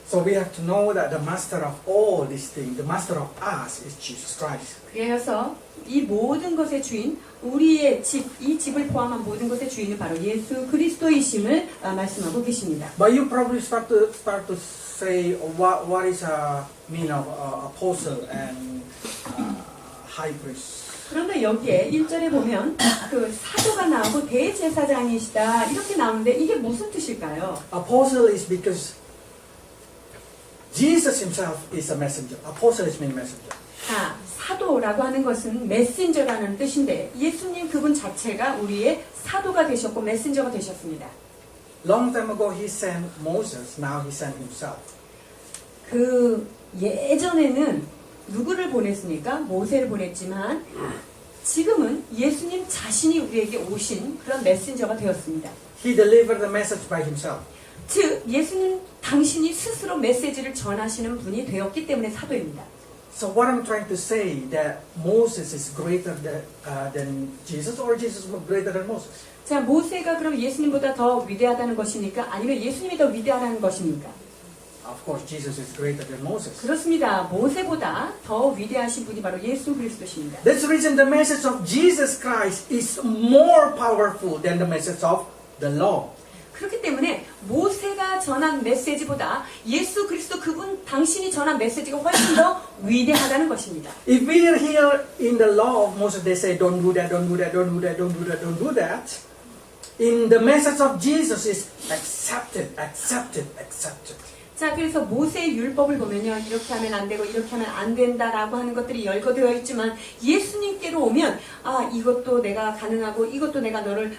So we have to know that the master of all these things, the master of us, is Jesus Christ. 그래서 이 모든 것의 주인, 우리의 집, 이 집을 포함한 모든 것의 주인은 바로 예수 그리스도이심을 말씀하고 계십니다. But you probably start to say what is a mean of apostle and high priest. 그런데 여기에 1절에 보면 그 사도가 나오고 대제사장이시다 이렇게 나오는데 이게 무슨 뜻일까요? Apostle is because Jesus himself is a messenger. Apostle is mean messenger. 자, 사도라고 하는 것은 메신저라는 뜻인데 예수님 그분 자체가 우리의 사도가 되셨고 메신저가 되셨습니다. Long time ago he sent Moses. Now he sent himself. 그 예전에는 누구를 보냈습니까? 모세를 보냈지만 지금은 예수님 자신이 우리에게 오신 그런 메신저가 되었습니다. He delivered the message by himself. 즉 예수님 당신이 스스로 메시지를 전하시는 분이 되었기 때문에 사도입니다. So what I'm trying to say that Moses is greater than Jesus, or Jesus was greater than Moses? 자, 모세가 그럼 예수님보다 더 위대하다는 것입니까? 아니면 예수님이 더 위대하다는 것입니까? Of course, Jesus is greater than Moses. 그렇습니다. 모세보다 더 위대하신 분이 바로 예수 그리스도십니다. That's the reason the message of Jesus Christ is more powerful than the message of the law. 그렇기 때문에 모세가 전한 메시지보다 예수 그리스도 그분 당신이 전한 메시지가 훨씬 더 위대하다는 것입니다. If we are here in the law of Moses, they say don't do that, don't do that, don't do that, don't do that, don't do that. In the message of Jesus is accepted, accepted, accepted. 자, 그래서 모세의 율법을 보면요. 이렇게 하면 안 되고 이렇게 하면 안 된다라고 하는 것들이 열거되어 있지만 예수님께로 오면 이것도 내가 가능하고 이것도 내가 너를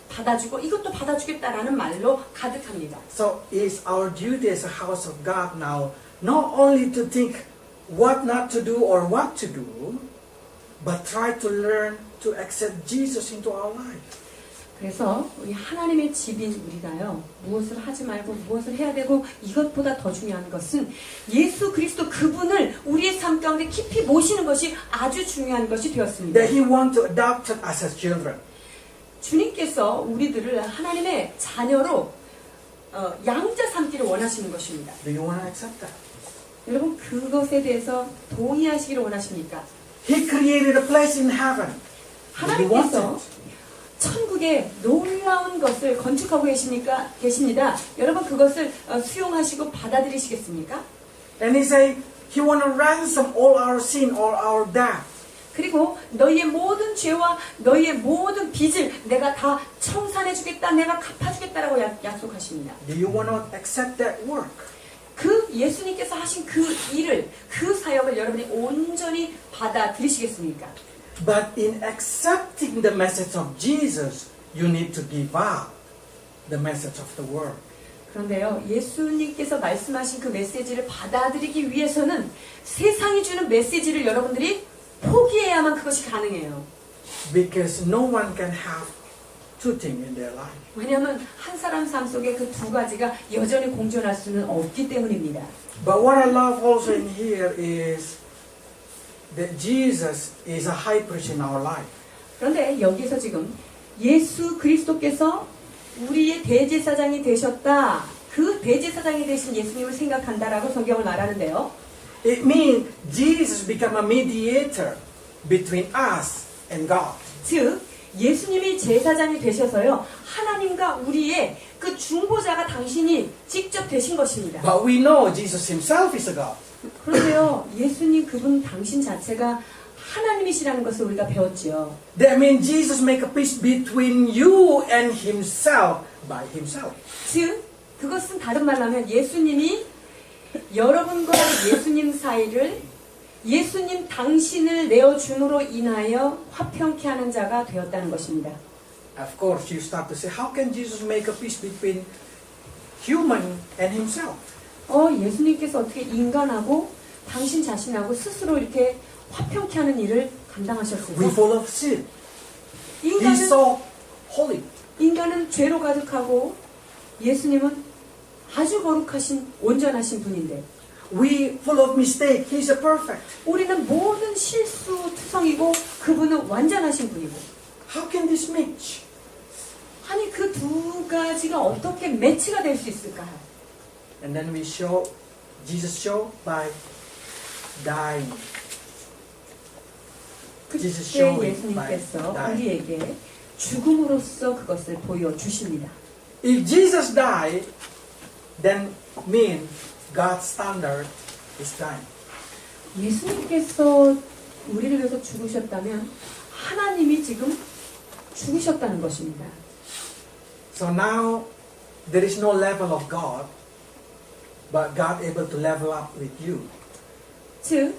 받아주고 이것도 받아주겠다라는 말로 가득합니다. So it's our duty as a house of God now not only to think what not to do or what to do, but try to learn to accept Jesus into our life. 그래서 우리 하나님의 집인 우리가요. 무엇을 하지 말고 무엇을 해야 되고 이것보다 더 중요한 것은 예수 그리스도 그분을 우리의 삶 가운데 깊이 모시는 것이 아주 중요한 것이 되었습니다. That He wants to adopt us as children. 주님께서 우리들을 하나님의 자녀로 양자 삼기를 원하시는 것입니다. Do you want to accept that? 여러분 그것에 대해서 동의하시기를 원하십니까? He created a place in heaven. Do you want 하나님께서 it? 천국에 놀라운 것을 건축하고 계십니다. 여러분 그것을 수용하시고 받아들이시겠습니까? And He say He want to ransom all our sin, all our debt. 그리고 너희의 모든 죄와 너희의 모든 빚을 내가 다 청산해 주겠다, 내가 갚아 주겠다라고 약속하십니다. Do you want to accept that work? 그 예수님께서 하신 그 일을, 그 사역을 여러분이 온전히 받아들이시겠습니까? But in accepting the message of Jesus, you need to give up the message of the world. 그런데요, 예수님께서 말씀하신 그 메시지를 받아들이기 위해서는 세상이 주는 메시지를 여러분들이 포기해야만 그것이 가능해요. Because no one can have two things in their life. 왜냐하면 한 사람 삶 속에 그 두 가지가 여전히 공존할 수는 없기 때문입니다. But what I love also in here is that Jesus is a high priest in our life. 그런데 여기서 지금 예수 그리스도께서 우리의 대제사장이 되셨다. 그 대제사장이 되신 예수님을 생각한다라고 성경을 말하는데요. It means Jesus became a mediator between us and God. 즉 예수님이 제사장이 되셔서요. 하나님과 우리의 그 중보자가 당신이 직접 되신 것입니다. But we know Jesus himself is a God. 그런데요. 예수님 그분 당신 자체가 하나님이시라는 것을 우리가 배웠지요. That means Jesus make a peace between you and himself by himself. 즉 그것은 다른 말로 하면 예수님이 여러분과 예수님 사이를 예수님 당신을 내어줌으로 인하여 화평케 하는 자가 되었다는 것입니다. Of course, you start to say, how can Jesus make a peace between human and himself? 예수님께서 어떻게 인간하고 당신 자신하고 스스로 이렇게 화평케 하는 일을 감당하셨을까? We full of sin. He's so holy. 인간은 죄로 가득하고 예수님은 아주 거룩하신 온전하신 분인데 We full of mistake. He's a perfect. 우리는 모든 실수투성이고 그분은 완전하신 분이고 How can this match? 아니 그 두 가지가 어떻게 매치가 될 수 있을까요? And then Jesus show by dying. Jesus 그때 show it by 예수님께서 dying. 우리에게 죽음으로써 그것을 보여주십니다. If Jesus died, then mean God's standard is dying. 예수님께서 우리를 위해서 죽으셨다면 하나님이 지금 죽으셨다는 것입니다. So now there is no level of God, but God able to level up with you. 즉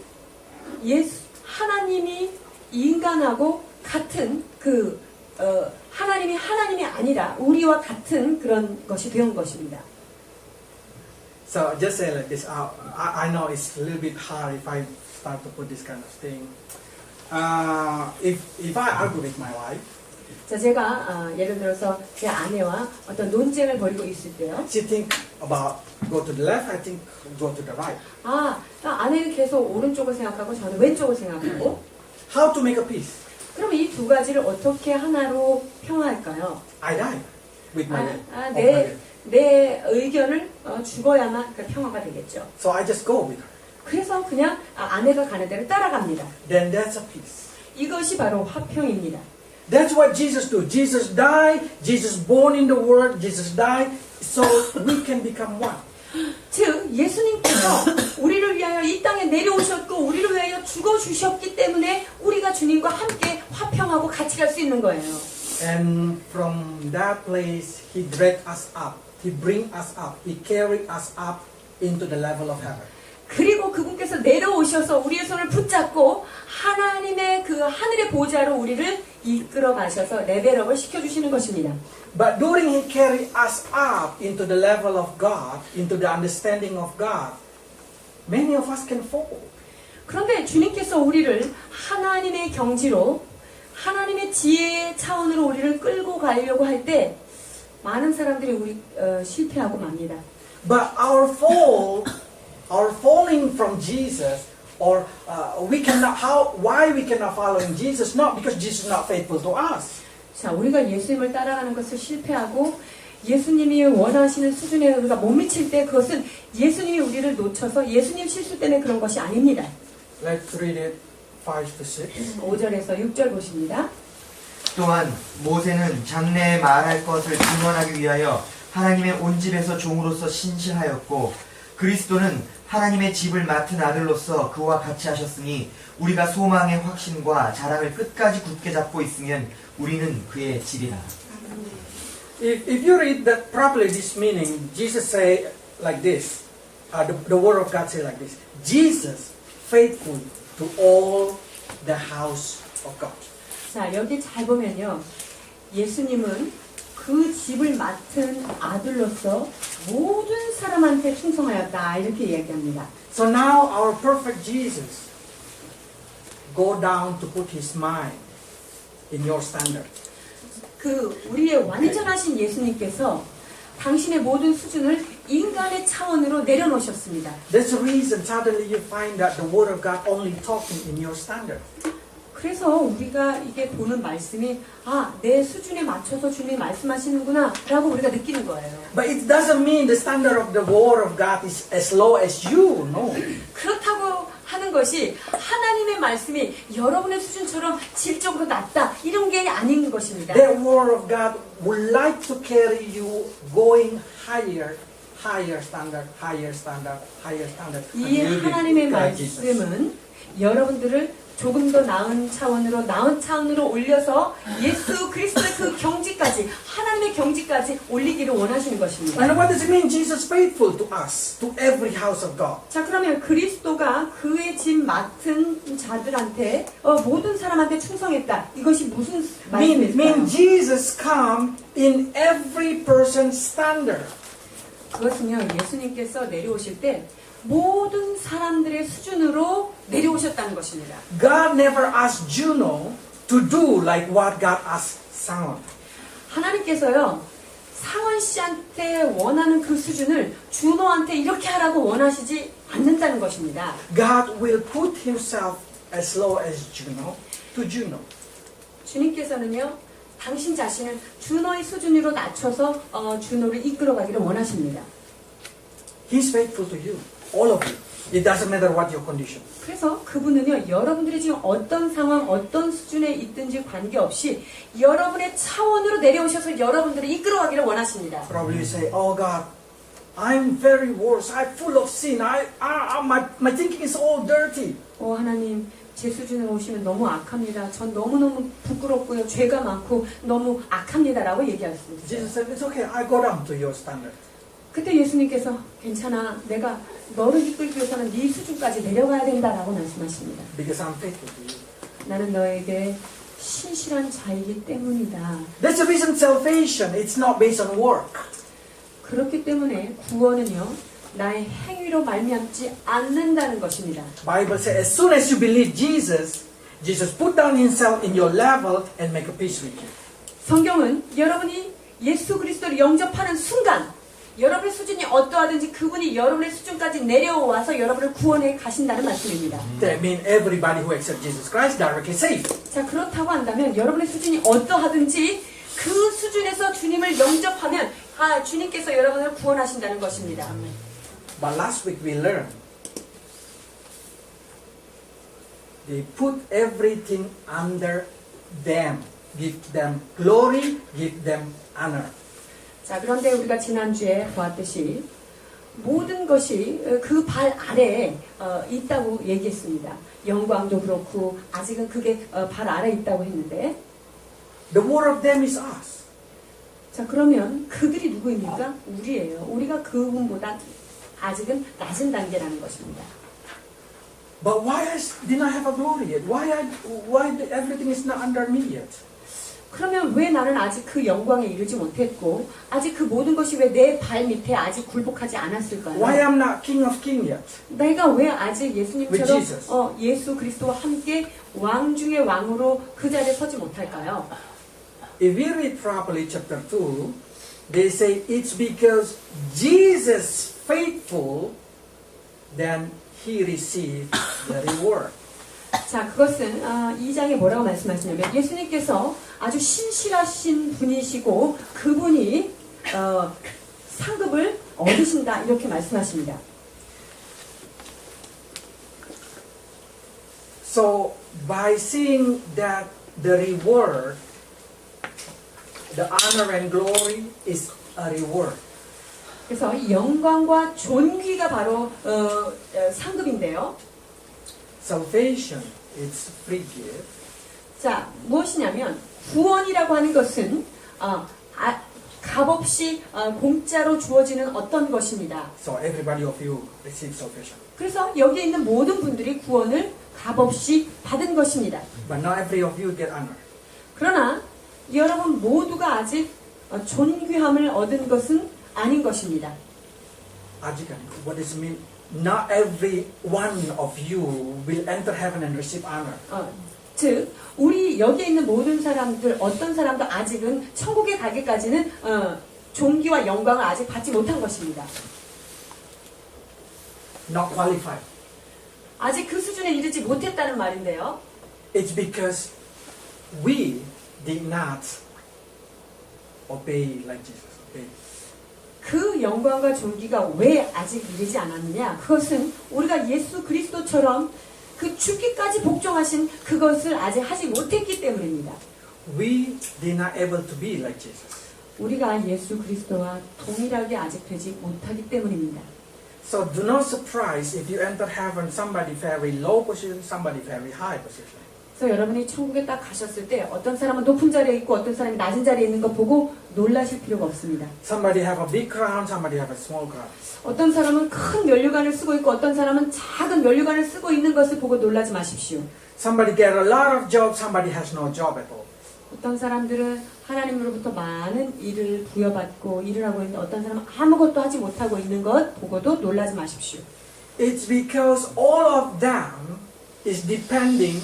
하나님이 인간하고 같은 하나님이 아니라 우리와 같은 그런 것이 되온 것입니다. So just say like this. I know it's a little bit hard if I start to put this kind of thing. If I argue with my wife, 자, 제가 예를 들어서 제 아내와 어떤 논쟁을 벌이고 있을 때요. she think about go to the left, I think go to the right. 아내는 계속 오른쪽을 생각하고 저는 왼쪽을 생각하고 How to make a peace? 그럼 이 두 가지를 어떻게 하나로 평화할까요? I die with my 내 의견을 죽어야만 그 평화가 되겠죠. So I just go with her. 그래서 그냥 아내가 가는 대로 따라갑니다. Then that's a peace. 이것이 바로 화평입니다. That's what Jesus do. Jesus died. Jesus born in the world. Jesus died so we can become one. 즉 예수님께서 우리를 위하여 이 땅에 내려오셨고 우리를 위하여 죽어주셨기 때문에 우리가 주님과 함께 화평하고 같이 갈 수 있는 거예요. And from that place, He drag us up. He bring us up. He carry us up into the level of heaven. 그리고 그분께서 내려오셔서 우리의 손을 붙잡고 하나님의 그 하늘의 보좌로 우리를 이끌어 가셔서 레벨업을 시켜주시는 것입니다. But during He carry us up into the level of God, into the understanding of God, many of us can fall. 그런데 주님께서 우리를 하나님의 경지로 하나님의 지혜의 차원으로 우리를 끌고 가려고 할 때 많은 사람들이 실패하고 맙니다. But our falling from Jesus, or why we cannot follow Jesus? Not because Jesus is not faithful to us. 자, 우리가 예수님을 따라가는 것을 실패하고 예수님이 원하시는 수준에 우리가 못 미칠 때 그것은 예수님이 우리를 놓쳐서 예수님 실수 때문에 그런 것이 아닙니다. Let's read it 5-6. 5절에서 6절 보십니다. 또한 모세는 장래에 말할 것을 증언하기 위하여 하나님의 온 집에서 종으로서 신실하였고 그리스도는 하나님의 집을 맡은 아들로서 그와 같이 하셨으니 우리가 소망의 확신과 자랑을 끝까지 굳게 잡고 있으면 우리는 그의 집이라. If you read that properly, this meaning, Jesus say like this. The word of God say like this. Jesus faithful to all the house of God. 자, 여기 잘 보면요. 예수님은 그 집을 맡은 아들로서 모든 사람한테 충성하였다. 이렇게 이야기합니다. So now our perfect Jesus go down to put his mind in your standard. 그 우리의 완전하신 예수님께서 당신의 모든 수준을 인간의 차원으로 내려놓으셨습니다. That's the reason suddenly you find that the Word of God only talking in your standard. 그래서 우리가 이게 보는 말씀이 내 수준에 맞춰서 주님이 말씀하시는구나 라고 우리가 느끼는 거예요. But it doesn't mean the standard of the Word of God is as low as you. No. 그렇다고 하는 것이 하나님의 말씀이 여러분의 수준처럼 질적으로 낮다 이런 게 아닌 것입니다. That Word of God would like to carry you going higher, higher standard, higher standard, higher standard. 이 until you 하나님의 become Jesus. 말씀은 여러분들을 조금 더 나은 차원으로 올려서 예수 그리스도의 그 경지까지 하나님의 경지까지 올리기를 원하시는 것입니다. And what does it mean? Jesus faithful to us, to every house of God. 자, 그러면 그리스도가 그의 집 맡은 자들한테 모든 사람한테 충성했다. 이것이 무슨 Mean 말씀일까요? Jesus come in every person's standard. 그것은요, 예수님께서 내려오실 때 모든 사람들의 수준으로 내려오셨다는 것입니다. God never asked Juno to do like what God asked Sang. 하나님께서요, 상원 씨한테 원하는 그 수준을 준호한테 이렇게 하라고 원하시지 않는다는 것입니다. God will put himself as low as Juno to Juno. 주님께서는요, 당신 자신을 준호의 수준으로 낮춰서 준호를 이끌어가기를 원하십니다. He's faithful to you, all of you. It doesn't matter what your condition. 그래서 그분은요, 여러분들이 지금 어떤 상황, 어떤 수준에 있든지 관계없이 여러분의 차원으로 내려오셔서 여러분들을 이끌어가기를 원하십니다. Probably you say, "Oh God, I'm very worse. I'm full of sin. My thinking is all dirty." 하나님, 제 수준으로 오시면 너무 악합니다. 전 너무너무 부끄럽고요. 죄가 많고 너무 악합니다라고 얘기할 수 있어요. Jesus said, "It's okay. I go down to your standard." 그때 예수님께서 괜찮아. 내가 너를 이끌기 위해서는 네 수준까지 내려가야 된다라고 말씀하십니다. Because I'm faithful to you. 나는 너에게 신실한 자이기 때문이다. That's the reason salvation, it's not based on work. 그렇기 때문에 구원은요, 나의 행위로 말미암지 않는다는 것입니다. Bible says, as soon as you believe Jesus, Jesus put down himself in your level and make a peace with you. 성경은 여러분이 예수 그리스도를 영접하는 순간 여러분의 수준이 어떠하든지 그분이 여러분의 수준까지 내려와서 여러분을 구원해 가신다는 말씀입니다. That means everybody who accepts Jesus Christ directly saved. 자, 그렇다고 한다면 여러분의 수준이 어떠하든지 그 수준에서 주님을 영접하면 주님께서 여러분을 구원하신다는 것입니다. But last week we learned they put everything under them, give them glory, give them honor. 자, 그런데 우리가 지난주에 보았듯이 모든 것이 그 발 아래에 있다고 얘기했습니다. 영광도 그렇고 아직은 그게 발 아래에 있다고 했는데, The more of them is us. 자, 그러면 그들이 누구입니까? 우리예요. 우리가 그분보다 아직은 낮은 단계라는 것입니다. But why did I have a glory yet? Why everything is not under me yet? 그러면 왜 나는 아직 그 영광에 이르지 못했고 아직 그 모든 것이 왜 내 발 밑에 아직 굴복하지 않았을까요? Why I'm not King of Kings yet? 내가 왜 아직 With 예수님처럼 Jesus. 예수 그리스도와 함께 왕 중의 왕으로 그 자리에 서지 못할까요? If we read properly chapter 2, they say it's because Jesus faithful, then he received the reward. 자, 그것은 2장에 뭐라고 말씀하시냐면 예수님께서 아주 신실하신 분이시고 그분이 상급을 얻으신다 이렇게 말씀하십니다. So by seeing that the reward, the honor and glory is a reward. 그래서 이 영광과 존귀가 바로 상급인데요. Salvation is free gift. 자, 무엇이냐면 구원이라고 하는 것은 값없이 공짜로 주어지는 어떤 것입니다. So everybody of you receive salvation. 그래서 여기 있는 모든 분들이 구원을 값없이 받은 것입니다. But not every of you get honor. 그러나 여러분 모두가 아직 존귀함을 얻은 것은 아닌 것입니다. 아직 아니고. What does it mean? not every one of you will enter heaven and receive honor. 즉 우리 여기에 있는 모든 사람들 어떤 사람도 아직은 천국에 가기까지는 존귀와 영광을 아직 받지 못한 것입니다. Not qualified. 아직 그 수준에 이르지 못했다는 말인데요. It's because we did not obey like Jesus. Obey. 그 영광과 존귀가 왜 아직 이르지 않았느냐? 그것은 우리가 예수 그리스도처럼 그 죽기까지 복종하신 그것을 아직 하지 못했기 때문입니다. We did not able to be like Jesus. 우리가 예수 그리스도와 동일하게 아직 되지 못하기 때문입니다. So do not surprise if you enter heaven somebody very low position, somebody very high position. 그래서 여러분이 천국에 딱 가셨을 때 어떤 사람은 높은 자리에 있고 어떤 사람이 낮은 자리에 있는 거 보고 놀라실 필요가 없습니다. Somebody have a big crown, somebody have a small crown. 어떤 사람은 큰 면류관을 쓰고 있고 어떤 사람은 작은 면류관을 쓰고 있는 것을 보고 놀라지 마십시오. Somebody get a lot of job, somebody has no job at all. 어떤 사람들은 하나님으로부터 많은 일을 부여받고 일을 하고 있는데 어떤 사람은 아무것도 하지 못하고 있는 것 보고도 놀라지 마십시오. It's because all of them is depending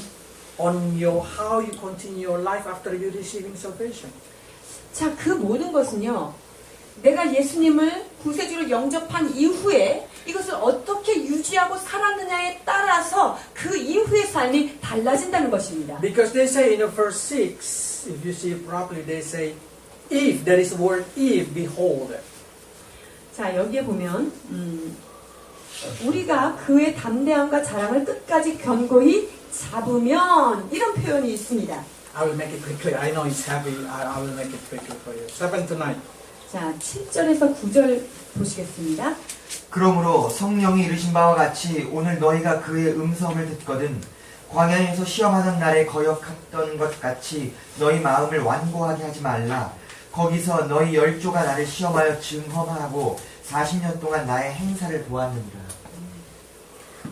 on your how you continue your life after you receiving salvation. 자, 그 모든 것은요. 내가 예수님을 구세주로 영접한 이후에 이것을 어떻게 유지하고 살았느냐에 따라서 그 이후의 삶이 달라진다는 것입니다. Because they say in the verse 6, if you see it properly, they say, if, there is the word if, behold. 자, 여기에 보면 우리가 그의 담대함과 자랑을 끝까지 견고히 잡으면 이런 표현이 있습니다. I will make it quickly. I know it's heavy. I will make it quickly for you. 7 to 9. 자, 7절에서 9절 보시겠습니다. 그러므로 성령이 이르신 바와 같이 오늘 너희가 그의 음성을 듣거든 광야에서 시험하는 날에 거역했던 것 같이 너희 마음을 완고하게 하지 말라. 거기서 너희 열조가 나를 시험하여 증험하고 40년 동안 나의 행사를 보았느니라.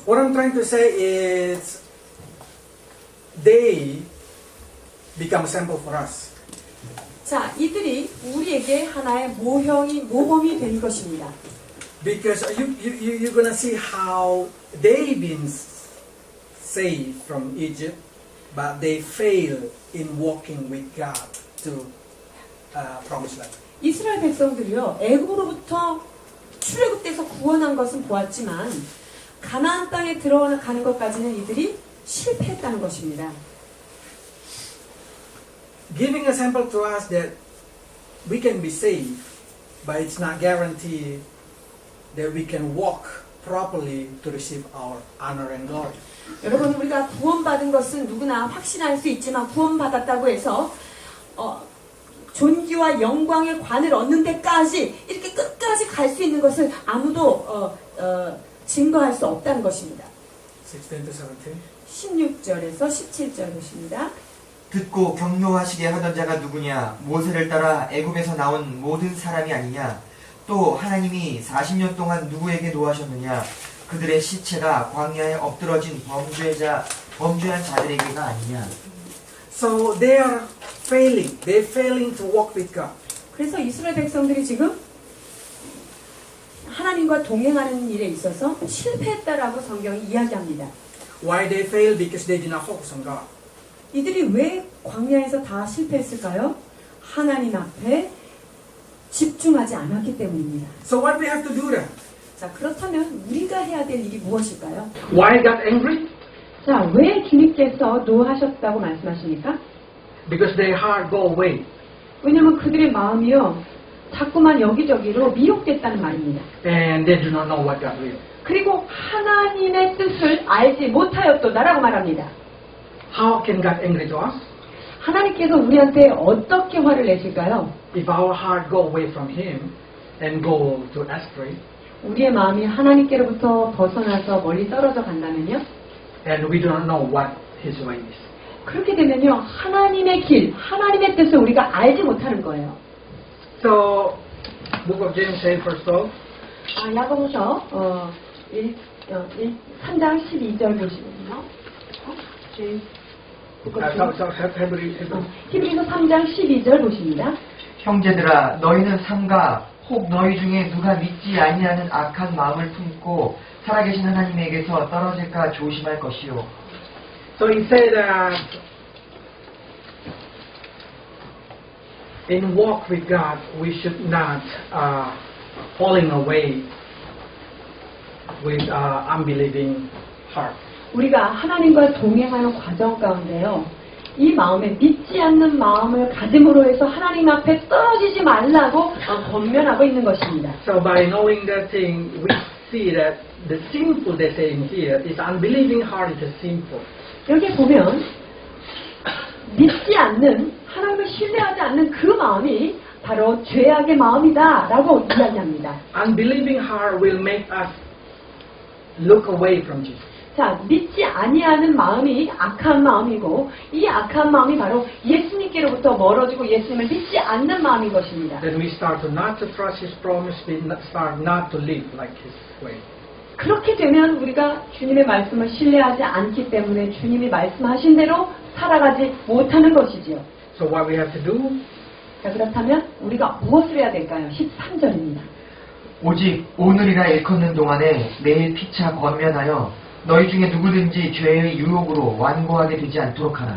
What I'm trying to say is they become a sample for us. 자, 이들이 우리에게 하나의 모범이 된 것입니다. Because you're going to see how they've been saved from Egypt, but they fail in walking with God to promised land. 이스라엘 백성들이요, 애굽으로부터 출애굽돼서 구원한 것은 보았지만 가나안 땅에 들어가는 것까지는 이들이 실패했다는 것입니다. Giving a sample to us that we can be saved, but it's not guaranteed that we can walk properly to receive our honor and glory. 여러분, 우리가 구원받은 것은 누구나 확신할 수 있지만 구원받았다고 해서 존귀와 영광의 관을 얻는 데까지 이렇게 끝까지 갈 수 있는 것을 아무도 증거할 수 없다는 것입니다. 16 to 17. 16절에서 17절 보십니다. 듣고 격려하시게 하던 자가 누구냐? 모세를 따라 애굽에서 나온 모든 사람이 아니냐? 또 하나님이 40년 동안 누구에게 노하셨느냐? 그들의 시체가 광야에 엎드러진 범죄한 자들에게가 아니냐? So they are failing. They're failing to walk with God. 그래서 이스라엘 백성들이 지금 하나님과 동행하는 일에 있어서 실패했다라고 성경이 이야기합니다. Why they fail? Because they did not focus on God. 이들이 왜 광야에서 다 실패했을까요? 하나님 앞에 집중하지 않았기 때문입니다. So what we have to do then? 자, 그렇다면 우리가 해야 될 일이 무엇일까요? Why God angry? 자, 왜 주님께서 노하셨다고 말씀하십니까? Because their heart go away. 왜냐하면 그들의 마음이요, 자꾸만 여기저기로 미혹됐다는 말입니다. And they do not know what God will. 그리고 하나님의 뜻을 알지 못하였도다라고 말합니다. How can God angry to us? 하나님께서 우리한테 어떻게 화를 내실까요? If our heart go away from Him and go to astray, 우리의 마음이 하나님께로부터 벗어나서 멀리 떨어져 간다면요? and we do not know what His way is. 그렇게 되면요, 하나님의 길, 하나님의 뜻을 우리가 알지 못하는 거예요. So, Book of James says first of all, 야고보서 3장 12절 보시면요. 히브리서 3장 12절 보십니다. 형제들아 너희는 삼가 혹 너희 중에 누가 믿지 아니하는 악한 마음을 품고 살아계신 하나님에게서 떨어질까 조심할 것이요. So he said that in walk with God, we should not falling away with unbelieving heart. 우리가 하나님과 동행하는 과정 가운데요. 이 마음에 믿지 않는 마음을 가짐으로 해서 하나님 앞에 떨어지지 말라고 권면하고 있는 것입니다. So by knowing that thing, we see that the sinful they're saying here is unbelieving heart is sinful. 여기 보면 믿지 않는 하나님을 신뢰하지 않는 그 마음이 바로 죄악의 마음이다라고 이야기합니다. Unbelieving heart will make us look away from Jesus. 자, 믿지 아니하는 마음이 악한 마음이고 이 악한 마음이 바로 예수님께로부터 멀어지고 예수님을 믿지 않는 마음인 것입니다. Then we start to not to trust His promise. We start not to live like His way. 그렇게 되면 우리가 주님의 말씀을 신뢰하지 않기 때문에 주님이 말씀하신 대로 살아가지 못하는 것이지요. So what we have to do? 자, 그렇다면 우리가 무엇을 해야 될까요? 13절입니다. 오직 오늘이라 일컫는 동안에 매일 피차 권면하여 너희 중에 누구든지 죄의 유혹으로 완고하게 되지 않도록 하라.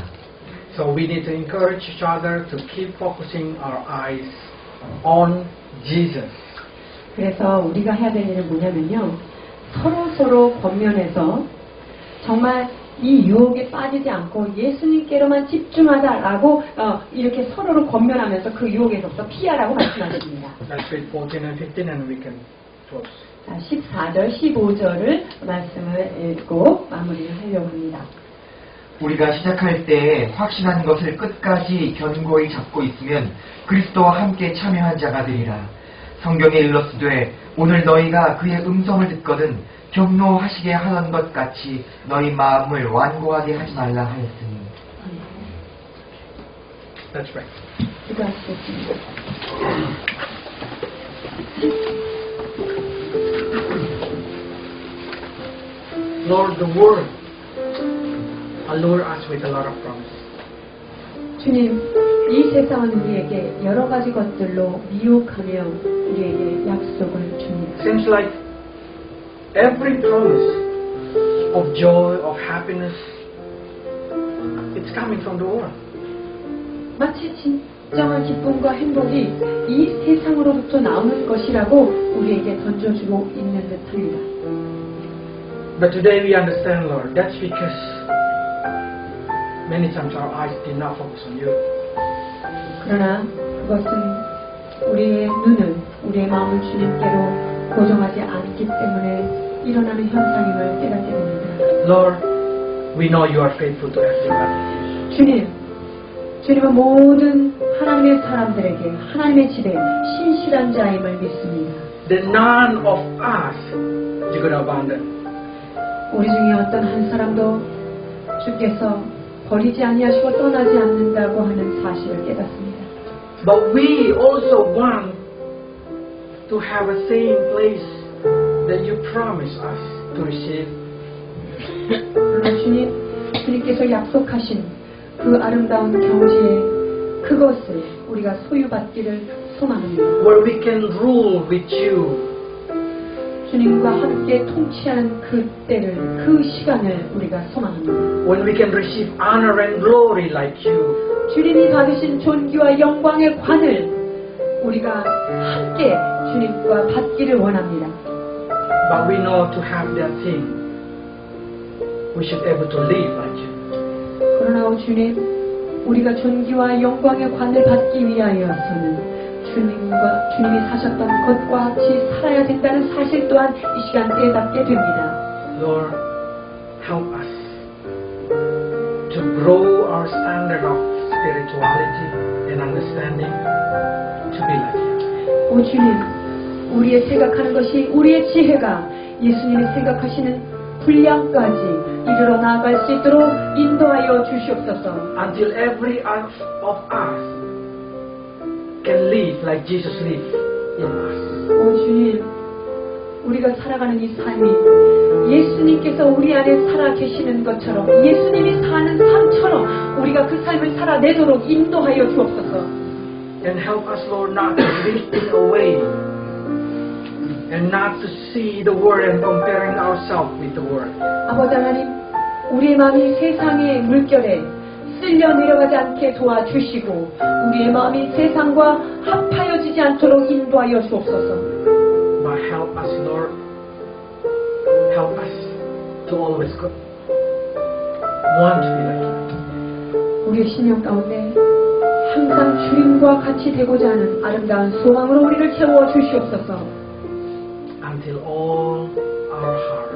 So we need to encourage each other to keep focusing our eyes on Jesus. 그래서 우리가 해야 될 일은 뭐냐면요. 서로 권면해서 정말 이 유혹에 빠지지 않고 예수님께로만 집중하자라고 이렇게 서로를 권면하면서 그 유혹에서부터 피하라고 말씀하십니다. Let's read 14 and 15 and we can close. 자, 14절, 15절을 말씀을 읽고 마무리를 하려고 합니다. 우리가 시작할 때에 확신한 것을 끝까지 견고히 잡고 있으면 그리스도와 함께 참여한 자가 되리라. 성경에 일렀으되 오늘 너희가 그의 음성을 듣거든 경노하시게 하던 것 같이 너희 마음을 완고하게 하지 말라 하였으니. Let's pray. 기도하시겠습니다. Lord, the Word allure us with a lot of promise. 주님, 이 세상은 우리에게 여러 가지 것들로 미혹하며 우리에게 약속을 줍니다. Seems like every promise of joy, of happiness, it's coming from the Word. 마치 진정한 기쁨과 행복이 이 세상으로부터 나오는 것이라고 우리에게 던져주고 있는 듯합니다. But today we understand, Lord, that's because many times our eyes did not focus on you. 그러나 그것은 우리의 눈을, 우리의 마음을 주님께로 고정하지 않기 때문에 일어나는 현상임을 깨닫게 됩니다. Lord, we know you are faithful to everyone. 주님은 모든 하나님의 사람들에게 하나님의 집에 신실한 자임을 믿습니다. That none of us you're going to abandon. 우리 중에 어떤 한 사람도 주께서 버리지 아니하시고 떠나지 않는다고 하는 사실을 깨닫습니다. But we also want to have a same place that you promise us to receive. 그러나 주님께서 약속하신 그 아름다운 경지에 그것을 우리가 소유받기를 소망합니다. Where we can rule with you. 주님과 함께 통치하는 그 때를, 그 시간을 우리가 소망합니다. When we can receive honor and glory like you. 주님이 받으신 존귀와 영광의 관을 우리가 함께 주님과 받기를 원합니다. But we know to have that thing, we should be able to live like you. 그러나 주님, 우리가 존귀와 영광의 관을 받기 위하여서는 주님이 사셨던 것과 같이 살아야 된다는 사실 또한 이 시간 깨닫게 됩니다. Lord, help us to grow our standard of spirituality and understanding to be like you. 오 주님, 우리의 생각하는 것이 우리의 지혜가 예수님이 생각하시는 분량까지 이르러 나아갈 수 있도록 인도하여 주시옵소서. Until every of us can live like Jesus lived in us. 오 주님, 우리가 살아가는 이 삶이 예수님께서 우리 안에 살아 계시는 것처럼 예수님이 사는 삶처럼 우리가 그 삶을 살아내도록 인도하여 주옵소서. And help us, Lord, not to drift away and not to see the world and comparing ourselves with the world. 아버지 하나님, 우리의 마음이 세상의 물결에 쓸려 내려가지 않게 도와주시고 우리의 마음이 세상과 합하여지지 않도록 인도하여 주옵소서. But help us, Lord. Help us to always want to be like you. 우리의 심령 가운데 항상 주님과 같이 되고자 하는 아름다운 소망으로 우리를 채워 주시옵소서. Until all our heart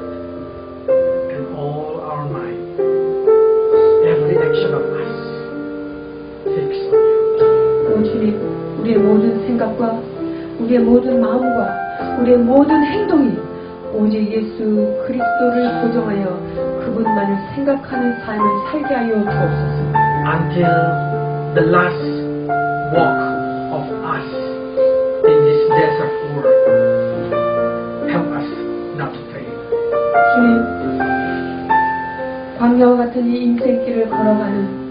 and all our mind, every action of us, fix on you. 오 주님, 우리의 모든 생각과 우리의 모든 마음과 우리의 모든 행동이 오직 예수 그리스도를 고정하여 그분만을 생각하는 삶을 살게 하여 주옵소서. Until the last walk of us in this desert world, help us not to fail. 주님, 광야와 같은 이 인생길을 걸어가는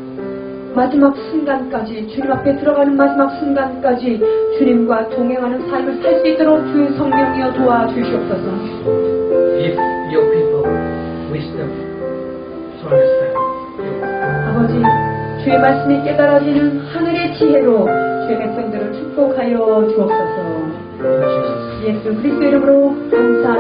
마지막 순간까지, 주님 앞에 들어가는 마지막 순간까지 주님과 동행하는 삶을 살 수 있도록 주의 성령이여 도와주시옵소서. Give your people wisdom to understand. 아버지, 주의 말씀이 깨달아지는 하늘의 지혜로 주의 백성들을 축복하여 주옵소서. 예수 그리스도 이름으로 감사